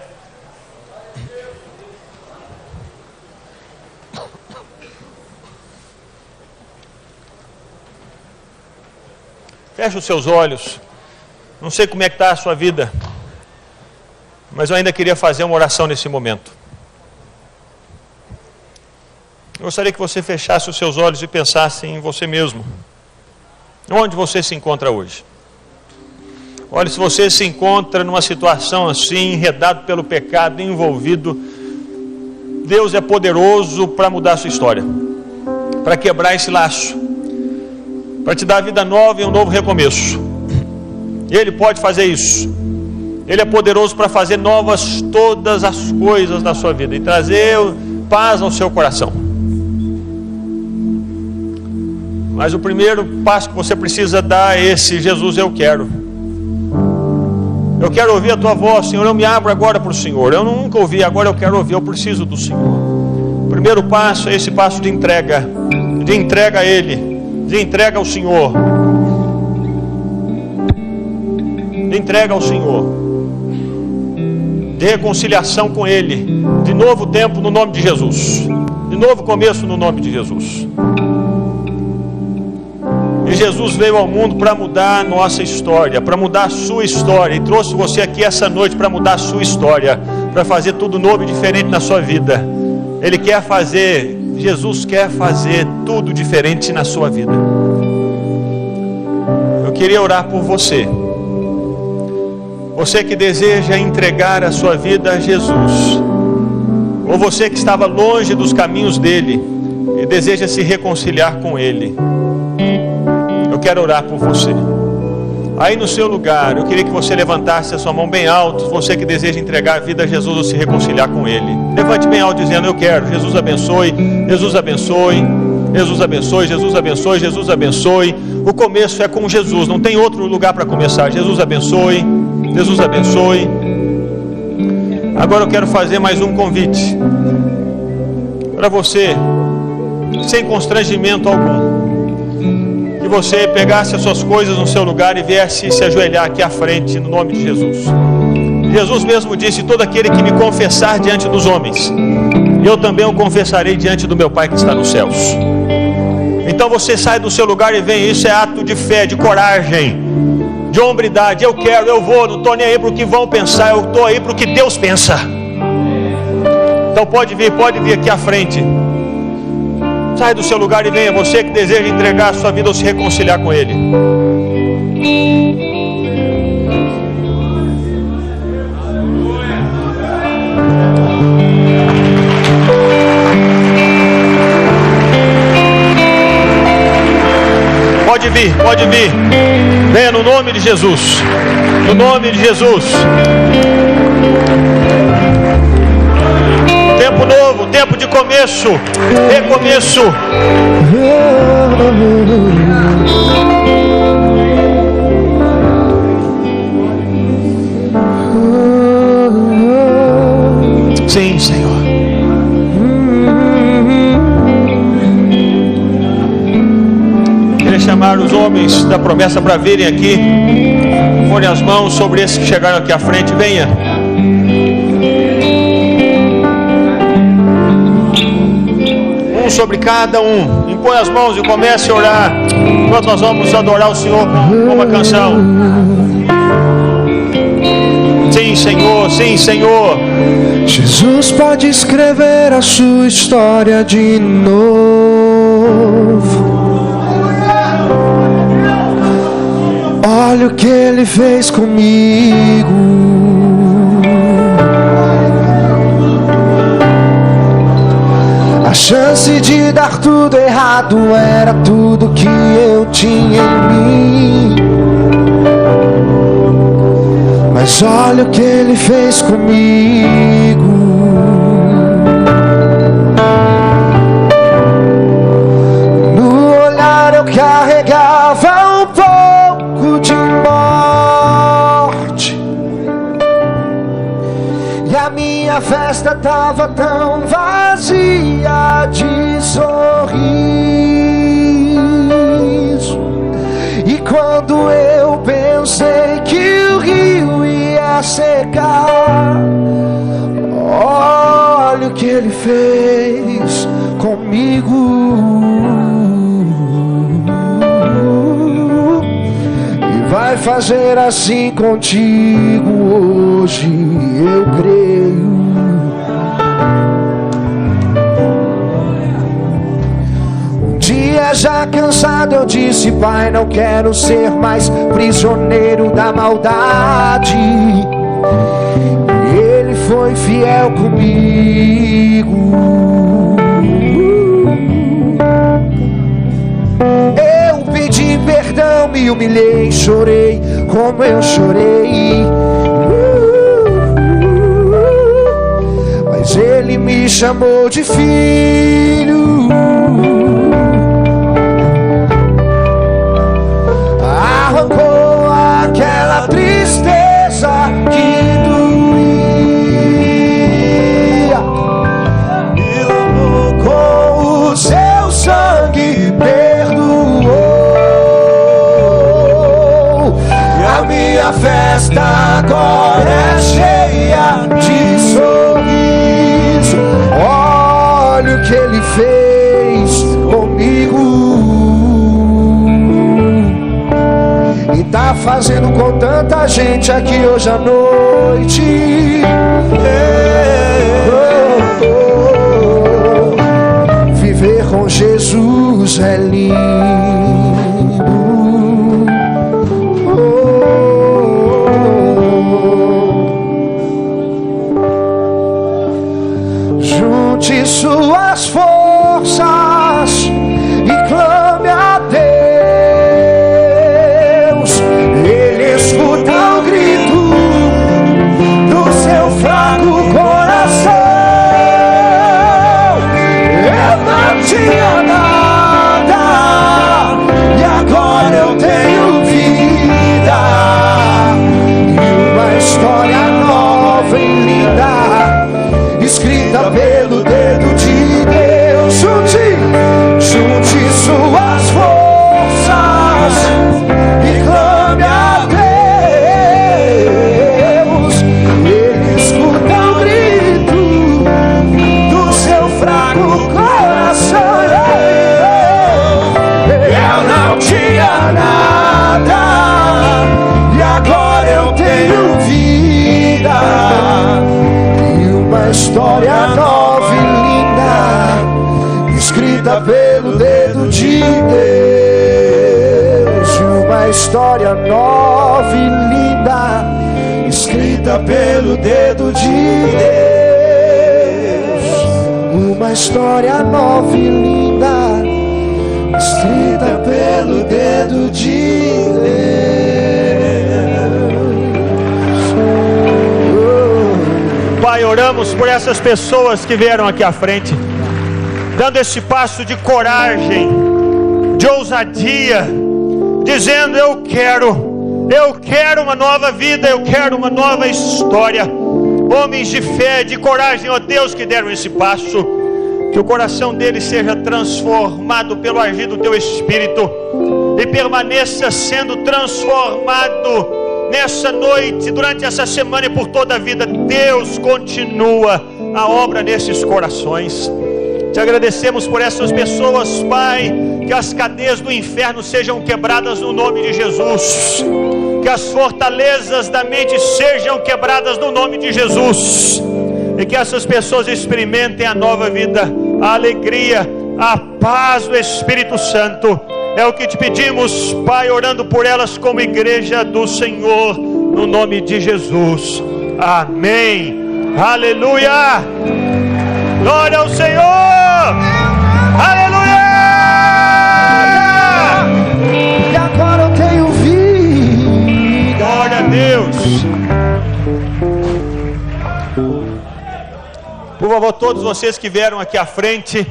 Feche os seus olhos. Não sei como é que está a sua vida, mas eu ainda queria fazer uma oração nesse momento. Eu gostaria que você fechasse os seus olhos e pensasse em você mesmo. Onde você se encontra hoje? Olha, se você se encontra numa situação assim, enredado pelo pecado, envolvido, Deus é poderoso para mudar a sua história, para quebrar esse laço, para te dar vida nova e um novo recomeço. Ele pode fazer isso. Ele é poderoso para fazer novas todas as coisas na sua vida e trazer paz ao seu coração. Mas o primeiro passo que você precisa dar é esse: Jesus, eu quero ouvir a tua voz, Senhor. Eu me abro agora para o Senhor. Eu nunca ouvi, agora eu quero ouvir. Eu preciso do Senhor. O primeiro passo é esse passo de entrega a Ele, de entrega ao Senhor, de entrega ao Senhor, de reconciliação com Ele, de novo tempo no nome de Jesus, de novo começo no nome de Jesus. E Jesus veio ao mundo para mudar a nossa história, para mudar a sua história, e trouxe você aqui essa noite para mudar a sua história, para fazer tudo novo e diferente na sua vida. Ele quer fazer, Jesus quer fazer tudo diferente na sua vida. Eu queria orar por você. Você que deseja entregar a sua vida a Jesus, ou você que estava longe dos caminhos dele e deseja se reconciliar com Ele, eu quero orar por você. Aí no seu lugar, eu queria que você levantasse a sua mão bem alto. Você que deseja entregar a vida a Jesus ou se reconciliar com Ele, levante bem alto dizendo: eu quero. Jesus abençoe, Jesus abençoe, Jesus abençoe, Jesus abençoe, Jesus abençoe. O começo é com Jesus, não tem outro lugar para começar. Jesus abençoe, Jesus abençoe. Agora eu quero fazer mais um convite para você, sem constrangimento algum, que você pegasse as suas coisas no seu lugar e viesse se ajoelhar aqui à frente no nome de Jesus. Jesus mesmo disse: todo aquele que me confessar diante dos homens, eu também o confessarei diante do meu Pai que está nos céus. Então você sai do seu lugar e vem. Isso é ato de fé, de coragem, de hombridade. Eu quero, eu vou, não estou nem aí para o que vão pensar, eu estou aí para o que Deus pensa. Então pode vir aqui à frente. Sai do seu lugar e venha, você que deseja entregar a sua vida ou se reconciliar com Ele. Pode vir. Venha no nome de Jesus. No nome de Jesus. Tempo novo, tempo de começo, recomeço. Sim, Senhor. Queria chamar os homens da promessa para virem aqui. Põe as mãos sobre esses que chegaram aqui à frente. Venha. Sobre cada um, impõe as mãos e comece a orar, enquanto nós vamos adorar o Senhor com uma canção. Sim, Senhor, sim, Senhor. Jesus pode escrever a sua história de novo. Olha o que Ele fez comigo. A chance de dar tudo errado era tudo que eu tinha em mim. Mas olha o que Ele fez comigo. No olhar eu carregava um pouco de morte, e a minha festa tava tão vazia de sorriso. E quando eu pensei que o rio ia secar, olha o que Ele fez comigo. E vai fazer assim contigo hoje, eu creio. até já cansado eu disse: Pai, não quero ser mais prisioneiro da maldade. E Ele foi fiel comigo. Eu pedi perdão, me humilhei, chorei como eu chorei. Mas Ele me chamou de filho. Arrancou aquela tristeza que doía, me lavou com o seu sangue, perdoou. E a minha festa agora é cheia de sorriso. Olha o que Ele fez comigo. E tá fazendo com tanta gente aqui hoje à noite. Viver com Jesus é lindo. Junte suas forças e clame a Deus. Ele escuta o grito do seu fraco coração. Eu não tinha nada e agora eu tenho vida, e uma história nova e linda, escrita pelo dedo de Deus. Junte suas forças e clame a Deus. Ele escuta o grito do seu fraco coração. Eu não tinha nada e agora eu tenho vida, uma história nova e linda, escrita pelo dedo de Deus. Uma história nova e linda, escrita pelo dedo de Deus. Uma história nova e linda, escrita pelo dedo de Deus. Pai, oramos por essas pessoas que vieram aqui à frente, dando esse passo de coragem, de ousadia, dizendo: eu quero uma nova vida, eu quero uma nova história. Homens de fé, de coragem, ó Deus, que deram esse passo. Que o coração deles seja transformado pelo agir do Teu Espírito e permaneça sendo transformado nessa noite, durante essa semana e por toda a vida. Deus, continua a obra nesses corações. Te agradecemos por essas pessoas, Pai. Que as cadeias do inferno sejam quebradas no nome de Jesus. Que as fortalezas da mente sejam quebradas no nome de Jesus. E que essas pessoas experimentem a nova vida, a alegria, a paz do Espírito Santo. É o que te pedimos, Pai, orando por elas como igreja do Senhor, no nome de Jesus. Amém. Aleluia. Glória ao Senhor. Aleluia. E agora eu tenho vida. Glória a Deus. Por favor, todos vocês que vieram aqui à frente,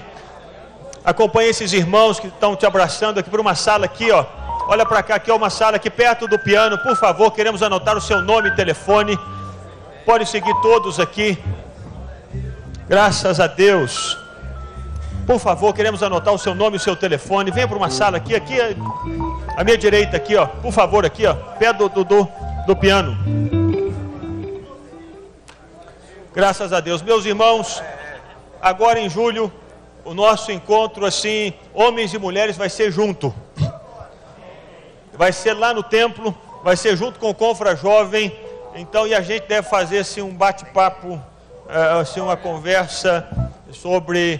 acompanhe esses irmãos que estão te abraçando aqui por uma sala aqui, ó. Olha para cá, aqui é uma sala aqui perto do piano. Por favor, queremos anotar o seu nome e telefone. Pode seguir todos aqui. Graças a Deus. Por favor, queremos anotar o seu nome e o seu telefone. Venha para uma sala aqui, à minha direita aqui, ó. Por favor, aqui, ó, perto do piano. Graças a Deus. Meus irmãos, agora em julho, o nosso encontro, assim, homens e mulheres, vai ser junto. Vai ser lá no templo, vai ser junto com o Confra Jovem. Então, e a gente deve fazer, assim, um bate-papo, assim, uma conversa sobre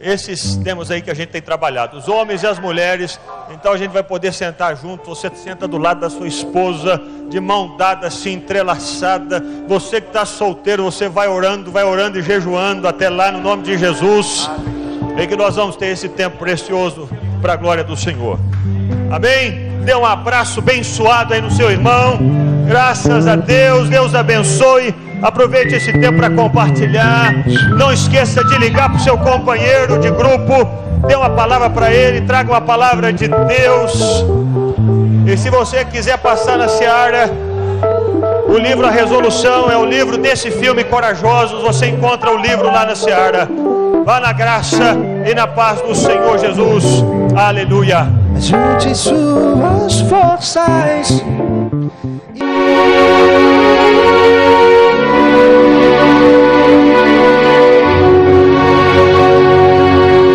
esses temas aí que a gente tem trabalhado, os homens e as mulheres. Então a gente vai poder sentar junto. Você senta do lado da sua esposa, de mão dada, assim, entrelaçada. Você que está solteiro, você vai orando e jejuando até lá, no nome de Jesus. E que nós vamos ter esse tempo precioso para a glória do Senhor. Amém? Dê um abraço bem suado aí no seu irmão. Graças a Deus, Deus abençoe. Aproveite esse tempo para compartilhar. Não esqueça de ligar para o seu companheiro de grupo. Dê uma palavra para ele, traga uma palavra de Deus. E se você quiser passar na seara, o livro A Resolução é o livro desse filme Corajosos. Você encontra o livro lá na seara. Vá na graça e na paz do Senhor Jesus. Aleluia. Junte suas forças